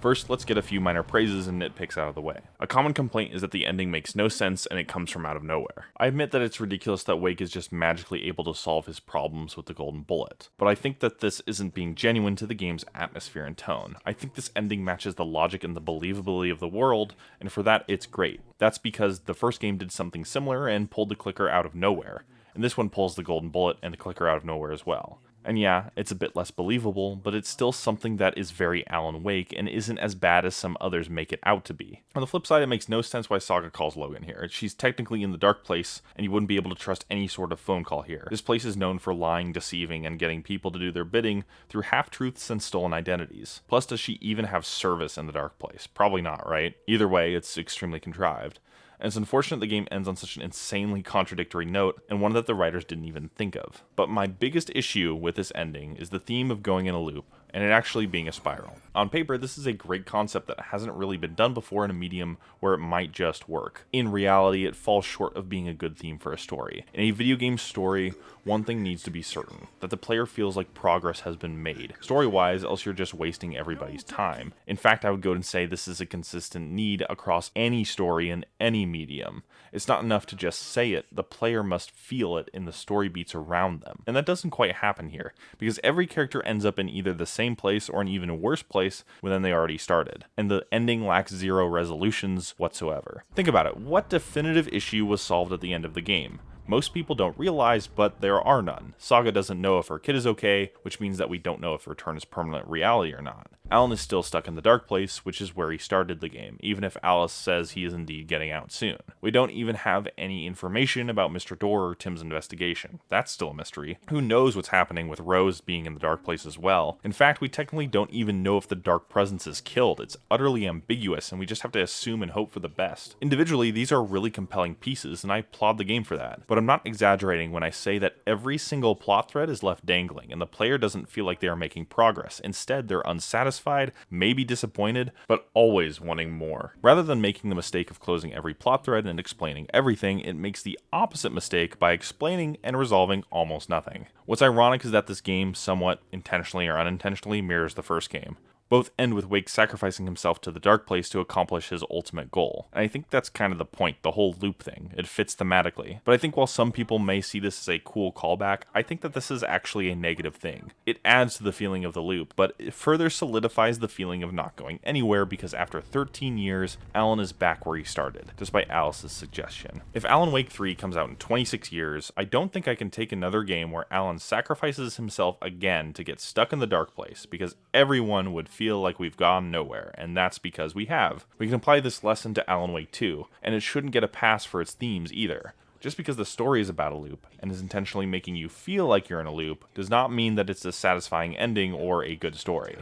First, let's get a few minor praises and nitpicks out of the way. A common complaint is that the ending makes no sense and it comes from out of nowhere. I admit that it's ridiculous that Wake is just magically able to solve his problems with the golden bullet, but I think that this isn't being genuine to the game's atmosphere and tone. I think this ending matches the logic and the believability of the world, and for that it's great. That's because the first game did something similar and pulled the clicker out of nowhere, and this one pulls the golden bullet and the clicker out of nowhere as well. And yeah, it's a bit less believable, but it's still something that is very Alan Wake and isn't as bad as some others make it out to be. On the flip side, it makes no sense why Saga calls Logan here. She's technically in the dark place, and you wouldn't be able to trust any sort of phone call here. This place is known for lying, deceiving, and getting people to do their bidding through half-truths and stolen identities. Plus, does she even have service in the dark place? Probably not, right? Either way, it's extremely contrived. And it's unfortunate the game ends on such an insanely contradictory note, and one that the writers didn't even think of. But my biggest issue with this ending is the theme of going in a loop, and it actually being a spiral. On paper, this is a great concept that hasn't really been done before in a medium where it might just work. In reality, it falls short of being a good theme for a story. In a video game story, one thing needs to be certain, that the player feels like progress has been made, story-wise, else you're just wasting everybody's time. In fact, I would go and say this is a consistent need across any story in any medium. It's not enough to just say it, the player must feel it in the story beats around them. And that doesn't quite happen here, because every character ends up in either the same place or an even worse place than they already started, and the ending lacks zero resolutions whatsoever. Think about it, what definitive issue was solved at the end of the game? Most people don't realize, but there are none. Saga doesn't know if her kid is okay, which means that we don't know if her return is permanent reality or not. Alan is still stuck in the dark place, which is where he started the game, even if Alice says he is indeed getting out soon. We don't even have any information about Mr. Door or Tim's investigation. That's still a mystery. Who knows what's happening with Rose being in the dark place as well? In fact, we technically don't even know if the dark presence is killed. It's utterly ambiguous, and we just have to assume and hope for the best. Individually, these are really compelling pieces, and I applaud the game for that. But I'm not exaggerating when I say that every single plot thread is left dangling, and the player doesn't feel like they are making progress. Instead, they're unsatisfied, maybe disappointed, but always wanting more. Rather than making the mistake of closing every plot thread and explaining everything, it makes the opposite mistake by explaining and resolving almost nothing. What's ironic is that this game, somewhat intentionally or unintentionally, mirrors the first game. Both end with Wake sacrificing himself to the dark place to accomplish his ultimate goal. And I think that's kind of the point, the whole loop thing. It fits thematically. But I think while some people may see this as a cool callback, I think that this is actually a negative thing. It adds to the feeling of the loop, but it further solidifies the feeling of not going anywhere because after 13 years, Alan is back where he started, despite Alice's suggestion. If Alan Wake 3 comes out in 26 years, I don't think I can take another game where Alan sacrifices himself again to get stuck in the dark place, because everyone would feel like we've gone nowhere, and that's because we have. We can apply this lesson to Alan Wake 2, and it shouldn't get a pass for its themes either. Just because the story is about a loop, and is intentionally making you feel like you're in a loop, does not mean that it's a satisfying ending or a good story.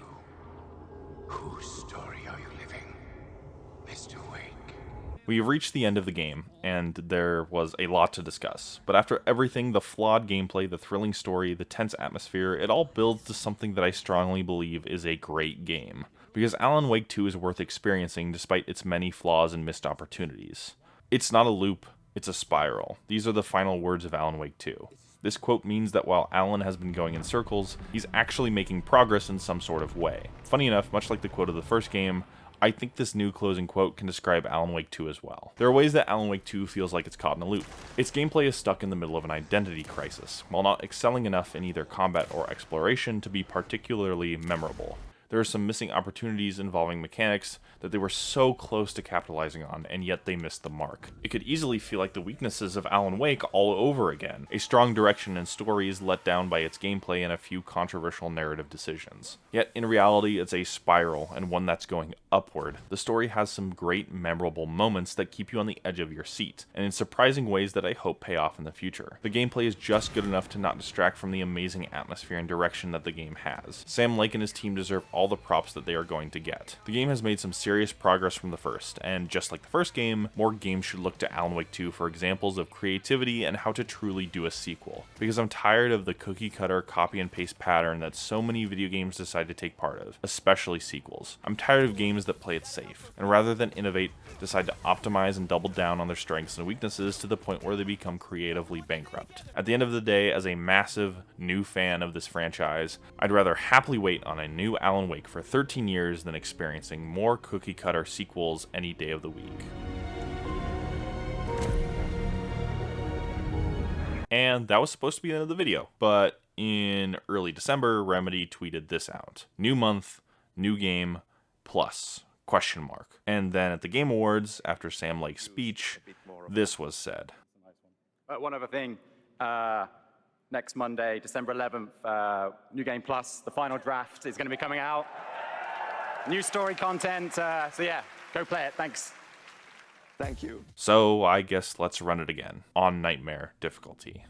Whose story are you living, Mr. Wake? We have reached the end of the game, and there was a lot to discuss. But after everything, the flawed gameplay, the thrilling story, the tense atmosphere, it all builds to something that I strongly believe is a great game. because Alan Wake 2 is worth experiencing despite its many flaws and missed opportunities. It's not a loop, it's a spiral. These are the final words of Alan Wake 2. This quote means that while Alan has been going in circles, he's actually making progress in some sort of way. Funny enough, much like the quote of the first game, I think this new closing quote can describe Alan Wake 2 as well. There are ways that Alan Wake 2 feels like it's caught in a loop. Its gameplay is stuck in the middle of an identity crisis, while not excelling enough in either combat or exploration to be particularly memorable. There are some missing opportunities involving mechanics that they were so close to capitalizing on, and yet they missed the mark. It could easily feel like the weaknesses of Alan Wake all over again. A strong direction and story is let down by its gameplay and a few controversial narrative decisions. Yet, in reality, it's a spiral, and one that's going upward. The story has some great, memorable moments that keep you on the edge of your seat, and in surprising ways that I hope pay off in the future. The gameplay is just good enough to not distract from the amazing atmosphere and direction that the game has. Sam Lake and his team deserve all the props that they are going to get. The game has made some serious progress from the first, and just like the first game, more games should look to Alan Wake 2 for examples of creativity and how to truly do a sequel. Because I'm tired of the cookie cutter copy and paste pattern that so many video games decide to take part of, especially sequels. I'm tired of games that play it safe, and rather than innovate, decide to optimize and double down on their strengths and weaknesses to the point where they become creatively bankrupt. At the end of the day, as a massive new fan of this franchise, I'd rather happily wait on a new Alan Wake for 13 years than experiencing more cookie cutter sequels any day of the week. And that was supposed to be the end of the video, but in early December, Remedy tweeted this out. New month, new game, plus, ? And then at the Game Awards, after Sam Lake's speech, this was said. One other thing, next Monday, December 11th, New Game Plus, the final draft is going to be coming out. New story content, so yeah, go play it, thanks. Thank you. So I guess let's run it again, on Nightmare difficulty.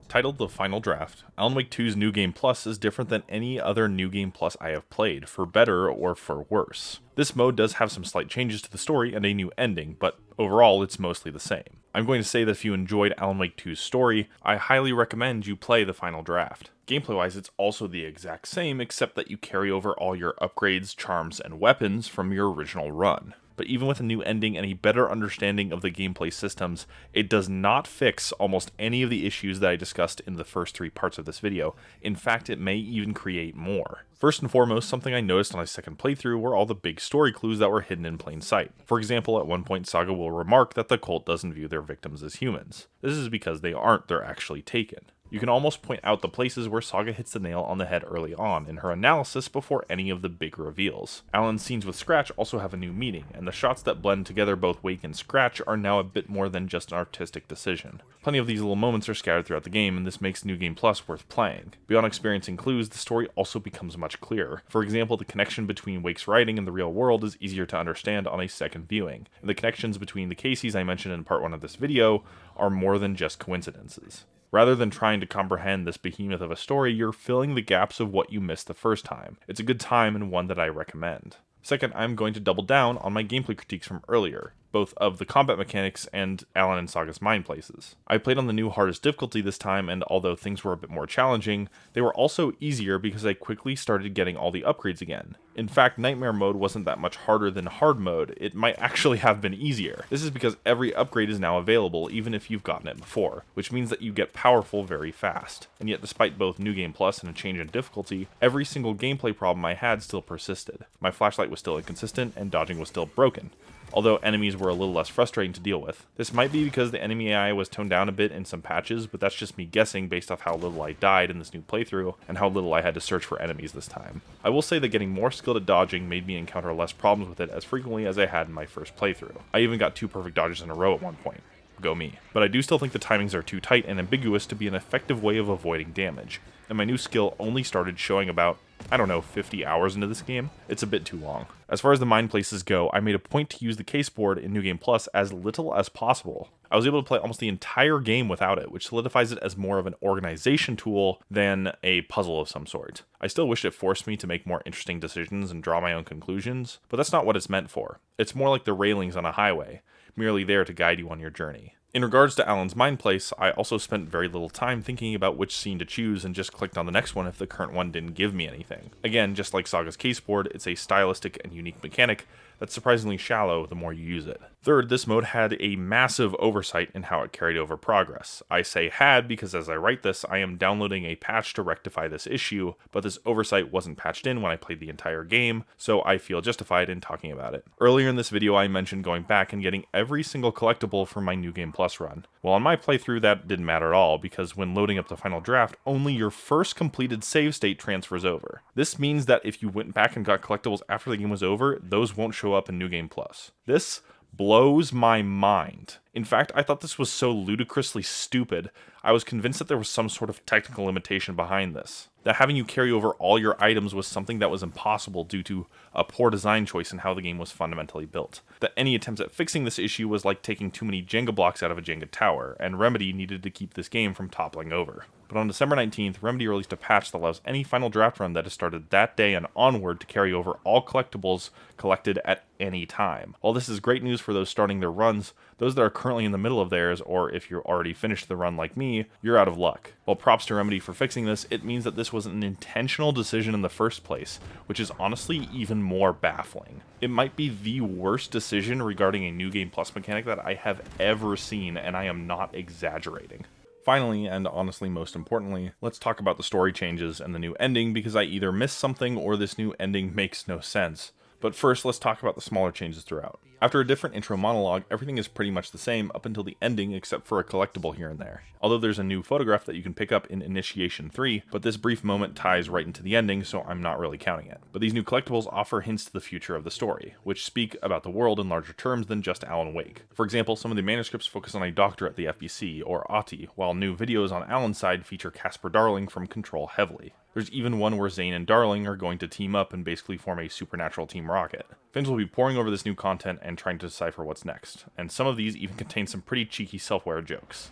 Titled The Final Draft, Alan Wake 2's New Game Plus is different than any other New Game Plus I have played, for better or for worse. This mode does have some slight changes to the story and a new ending, but overall it's mostly the same. I'm going to say that if you enjoyed Alan Wake 2's story, I highly recommend you play The Final Draft. Gameplay-wise, it's also the exact same, except that you carry over all your upgrades, charms, and weapons from your original run. But even with a new ending and a better understanding of the gameplay systems, it does not fix almost any of the issues that I discussed in the first 3 parts of this video. In fact, it may even create more. First and foremost, something I noticed on my second playthrough were all the big story clues that were hidden in plain sight. For example, at one point Saga will remark that the cult doesn't view their victims as humans. This is because they aren't, they're actually taken. You can almost point out the places where Saga hits the nail on the head early on in her analysis before any of the big reveals. Alan's scenes with Scratch also have a new meaning, and the shots that blend together both Wake and Scratch are now a bit more than just an artistic decision. Plenty of these little moments are scattered throughout the game, and this makes New Game Plus worth playing. Beyond experiencing clues, the story also becomes much clearer. For example, the connection between Wake's writing and the real world is easier to understand on a second viewing, and the connections between the Caseys I mentioned in part 1 of this video are more than just coincidences. Rather than trying to comprehend this behemoth of a story, you're filling the gaps of what you missed the first time. It's a good time and one that I recommend. Second, I'm going to double down on my gameplay critiques from earlier, both of the combat mechanics and Alan and Saga's mind places. I played on the new hardest difficulty this time, and although things were a bit more challenging, they were also easier because I quickly started getting all the upgrades again. In fact, Nightmare mode wasn't that much harder than hard mode, it might actually have been easier. This is because every upgrade is now available even if you've gotten it before, which means that you get powerful very fast. And yet despite both New Game Plus and a change in difficulty, every single gameplay problem I had still persisted. My flashlight was still inconsistent and dodging was still broken, although enemies were a little less frustrating to deal with. This might be because the enemy AI was toned down a bit in some patches, but that's just me guessing based off how little I died in this new playthrough and how little I had to search for enemies this time. I will say that getting more skilled at dodging made me encounter less problems with it as frequently as I had in my first playthrough. I even got 2 perfect dodges in a row at one point. go me. But I do still think the timings are too tight and ambiguous to be an effective way of avoiding damage, and my new skill only started showing about, I don't know, 50 hours into this game. It's a bit too long. As far as the mine places go, I made a point to use the case board in New Game Plus as little as possible. I was able to play almost the entire game without it, which solidifies it as more of an organization tool than a puzzle of some sort. I still wish it forced me to make more interesting decisions and draw my own conclusions, but that's not what it's meant for. It's more like the railings on a highway, merely there to guide you on your journey. In regards to Alan's mine place, I also spent very little time thinking about which scene to choose and just clicked on the next one if the current one didn't give me anything. Again, just like Saga's caseboard, it's a stylistic and unique mechanic that's surprisingly shallow the more you use it. Third, this mode had a massive oversight in how it carried over progress. I say had because as I write this, I am downloading a patch to rectify this issue, but this oversight wasn't patched in when I played the entire game, so I feel justified in talking about it. Earlier in this video, I mentioned going back and getting every single collectible from my New Game Plus run. Well, on my playthrough, that didn't matter at all, because when loading up the final draft, only your first completed save state transfers over. This means that if you went back and got collectibles after the game was over, those won't show up in New Game Plus. This blows my mind. In fact, I thought this was so ludicrously stupid, I was convinced that there was some sort of technical limitation behind this. That having you carry over all your items was something that was impossible due to a poor design choice in how the game was fundamentally built. That any attempts at fixing this issue was like taking too many Jenga blocks out of a Jenga tower, and Remedy needed to keep this game from toppling over. But on December 19th, Remedy released a patch that allows any final draft run that has started that day and onward to carry over all collectibles collected at any time. While this is great news for those starting their runs, those that are currently in the middle of theirs, or if you're already finished the run like me, you're out of luck. While props to Remedy for fixing this, it means that this was an intentional decision in the first place, which is honestly even more baffling. It might be the worst decision regarding a New Game Plus mechanic that I have ever seen, and I am not exaggerating. Finally, and honestly most importantly, let's talk about the story changes and the new ending, because I either missed something or this new ending makes no sense. But first, let's talk about the smaller changes throughout. After a different intro monologue, everything is pretty much the same up until the ending except for a collectible here and there. Although there's a new photograph that you can pick up in Initiation 3, but this brief moment ties right into the ending, so I'm not really counting it. But these new collectibles offer hints to the future of the story, which speak about the world in larger terms than just Alan Wake. For example, some of the manuscripts focus on a doctor at the FBC, or Ati, while new videos on Alan's side feature Casper Darling from Control heavily. There's even one where Zane and Darling are going to team up and basically form a supernatural Team Rocket. Fans will be poring over this new content and trying to decipher what's next, and some of these even contain some pretty cheeky self-aware jokes.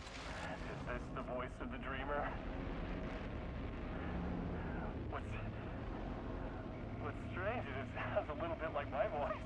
Is this the voice of the dreamer? What's strange is it sounds a little bit like my voice.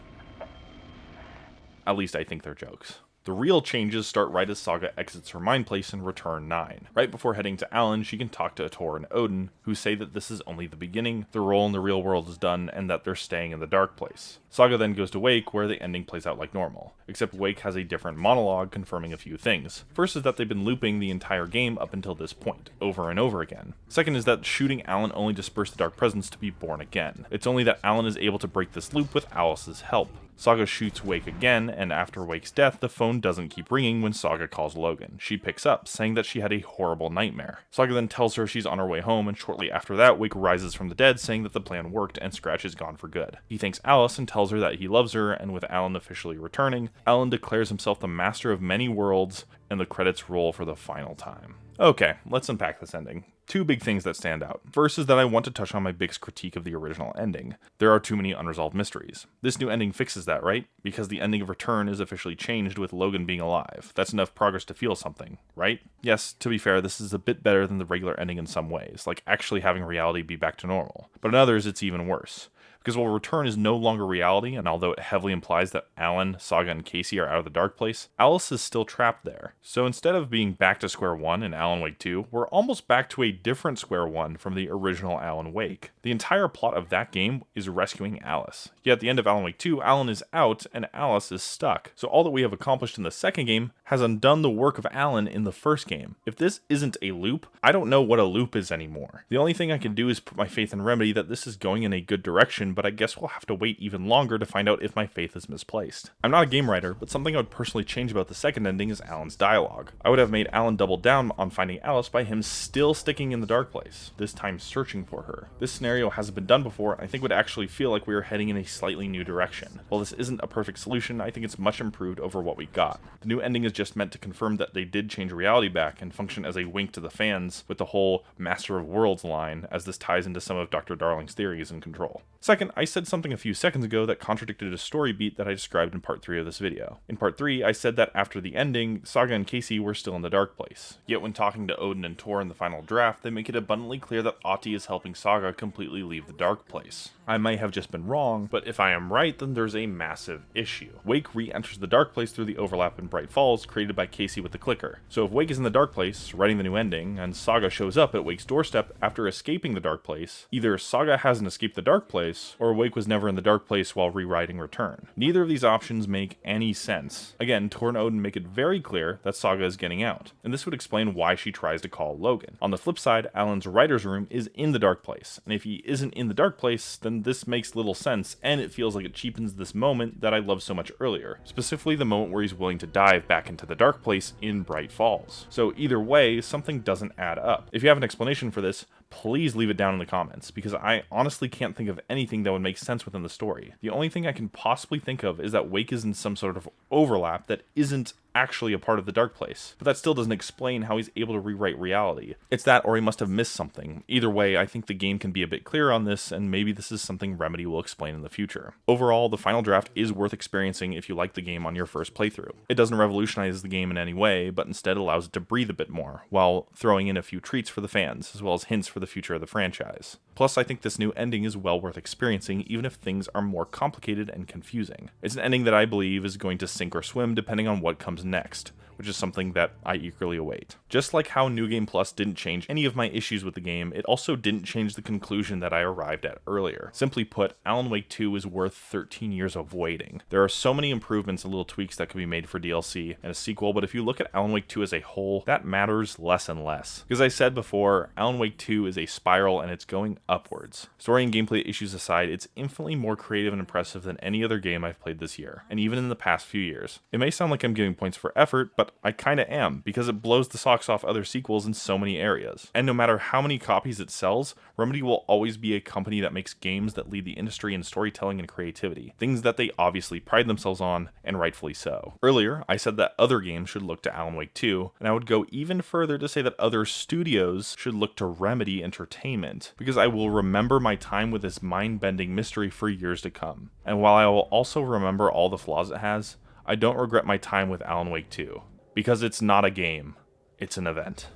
At least I think they're jokes. The real changes start right as Saga exits her mind place in Return 9. Right before heading to Alan, she can talk to Tor and Odin, who say that this is only the beginning, their role in the real world is done, and that they're staying in the dark place. Saga then goes to Wake, where the ending plays out like normal, except Wake has a different monologue confirming a few things. First is that they've been looping the entire game up until this point, over and over again. Second is that shooting Alan only dispersed the dark presence to be born again. It's only that Alan is able to break this loop with Alice's help. Saga shoots Wake again, and after Wake's death, the phone doesn't keep ringing when Saga calls Logan. She picks up, saying that she had a horrible nightmare. Saga then tells her she's on her way home, and shortly after that, Wake rises from the dead, saying that the plan worked and Scratch is gone for good. He thanks Alice and tells her that he loves her, and with Alan officially returning, Alan declares himself the master of many worlds, and the credits roll for the final time. Okay, let's unpack this ending. Two big things that stand out. First is that I want to touch on my biggest critique of the original ending. There are too many unresolved mysteries. This new ending fixes that, right? Because the ending of Return is officially changed with Logan being alive. That's enough progress to feel something, right? Yes, to be fair, this is a bit better than the regular ending in some ways, like actually having reality be back to normal. But in others, it's even worse. Because while Return is no longer reality, and although it heavily implies that Alan, Saga, and Casey are out of the dark place, Alice is still trapped there. So instead of being back to square one in Alan Wake 2, we're almost back to a different square one from the original Alan Wake. The entire plot of that game is rescuing Alice. Yet at the end of Alan Wake 2, Alan is out and Alice is stuck. So all that we have accomplished in the second game has undone the work of Alan in the first game. If this isn't a loop, I don't know what a loop is anymore. The only thing I can do is put my faith in Remedy that this is going in a good direction, but I guess we'll have to wait even longer to find out if my faith is misplaced. I'm not a game writer, but something I would personally change about the second ending is Alan's dialogue. I would have made Alan double down on finding Alice by him still sticking in the dark place, this time searching for her. This scenario hasn't been done before, and I think would actually feel like we are heading in a slightly new direction. While this isn't a perfect solution, I think it's much improved over what we got. The new ending is just meant to confirm that they did change reality back and function as a wink to the fans with the whole Master of Worlds line, as this ties into some of Dr. Darling's theories in Control. Second, I said something a few seconds ago that contradicted a story beat that I described in part 3 of this video. In part 3, I said that after the ending, Saga and Casey were still in the dark place. Yet when talking to Odin and Tor in the final draft, they make it abundantly clear that Ati is helping Saga completely leave the dark place. I might have just been wrong, but if I am right, then there's a massive issue. Wake re-enters the dark place through the overlap in Bright Falls created by Casey with the clicker. So if Wake is in the dark place, writing the new ending, and Saga shows up at Wake's doorstep after escaping the dark place, either Saga hasn't escaped the dark place, or Wake was never in the dark place while rewriting Return. Neither of these options make any sense. Again, Tor and Odin make it very clear that Saga is getting out, and this would explain why she tries to call Logan. On the flip side, Alan's writer's room is in the dark place, and if he isn't in the dark place, then this makes little sense, and it feels like it cheapens this moment that I loved so much earlier, specifically the moment where he's willing to dive back into the dark place in Bright Falls. So either way, something doesn't add up. If you have an explanation for this, please leave it down in the comments, because I honestly can't think of anything that would make sense within the story. The only thing I can possibly think of is that Wake is in some sort of overlap that isn't actually a part of the dark place, but that still doesn't explain how he's able to rewrite reality. It's that, or he must have missed something. Either way, I think the game can be a bit clearer on this, and maybe this is something Remedy will explain in the future. Overall, the final draft is worth experiencing if you like the game on your first playthrough. It doesn't revolutionize the game in any way, but instead allows it to breathe a bit more, while throwing in a few treats for the fans, as well as hints for the future of the franchise. Plus, I think this new ending is well worth experiencing, even if things are more complicated and confusing. It's an ending that I believe is going to sink or swim depending on what comes next, which is something that I eagerly await. Just like how New Game Plus didn't change any of my issues with the game, it also didn't change the conclusion that I arrived at earlier. Simply put, Alan Wake 2 is worth 13 years of waiting. There are so many improvements and little tweaks that can be made for DLC and a sequel, but if you look at Alan Wake 2 as a whole, that matters less and less. Because I said before, Alan Wake 2 is a spiral and it's going upwards. Story and gameplay issues aside, it's infinitely more creative and impressive than any other game I've played this year, and even in the past few years. It may sound like I'm giving points for effort, but I kinda am, because it blows the socks off other sequels in so many areas. And no matter how many copies it sells, Remedy will always be a company that makes games that lead the industry in storytelling and creativity, things that they obviously pride themselves on, and rightfully so. Earlier, I said that other games should look to Alan Wake 2, and I would go even further to say that other studios should look to Remedy Entertainment, because I will remember my time with this mind-bending mystery for years to come. And while I will also remember all the flaws it has, I don't regret my time with Alan Wake 2. Because it's not a game, it's an event.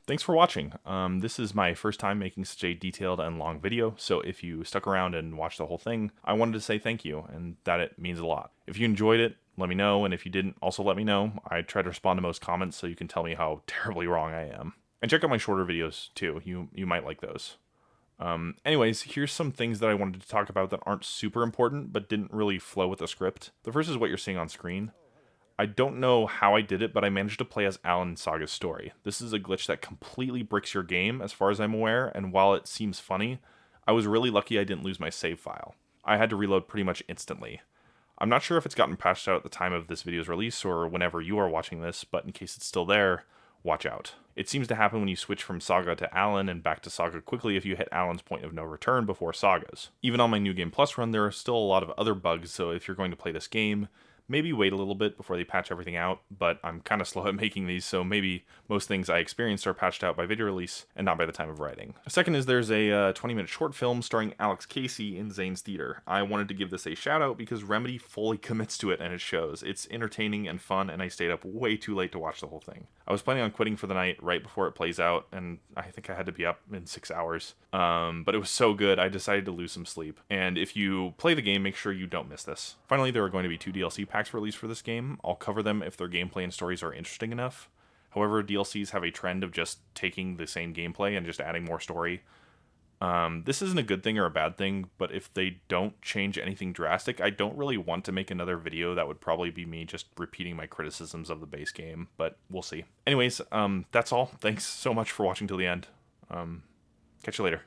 Thanks for watching. This is my first time making such a detailed and long video, so if you stuck around and watched the whole thing, I wanted to say thank you, and that it means a lot. If you enjoyed it, let me know, and if you didn't, also let me know. I try to respond to most comments so you can tell me how terribly wrong I am. And check out my shorter videos too, you might like those. Anyways, here's some things that I wanted to talk about that aren't super important, but didn't really flow with the script. The first is what you're seeing on screen. I don't know how I did it, but I managed to play as Alan in Saga's story. This is a glitch that completely bricks your game, as far as I'm aware, and while it seems funny, I was really lucky I didn't lose my save file. I had to reload pretty much instantly. I'm not sure if it's gotten patched out at the time of this video's release, or whenever you are watching this, but in case it's still there, watch out. It seems to happen when you switch from Saga to Alan and back to Saga quickly if you hit Alan's point of no return before Saga's. Even on my New Game Plus run, there are still a lot of other bugs, so if you're going to play this game, maybe wait a little bit before they patch everything out, but I'm kind of slow at making these, so maybe most things I experienced are patched out by video release and not by the time of writing. Second is there's a 20-minute short film starring Alex Casey in Zane's Theater. I wanted to give this a shout out because Remedy fully commits to it and it shows. It's entertaining and fun, and I stayed up way too late to watch the whole thing. I was planning on quitting for the night right before it plays out, and I think I had to be up in 6 hours. But it was so good, I decided to lose some sleep. And if you play the game, make sure you don't miss this. Finally, there are going to be 2 DLC packs released for this game. I'll cover them if their gameplay and stories are interesting enough. However, DLCs have a trend of just taking the same gameplay and just adding more story. This isn't a good thing or a bad thing, but if they don't change anything drastic, I don't really want to make another video. That would probably be me just repeating my criticisms of the base game, but we'll see. Anyways, that's all. Thanks so much for watching till the end. Catch you later.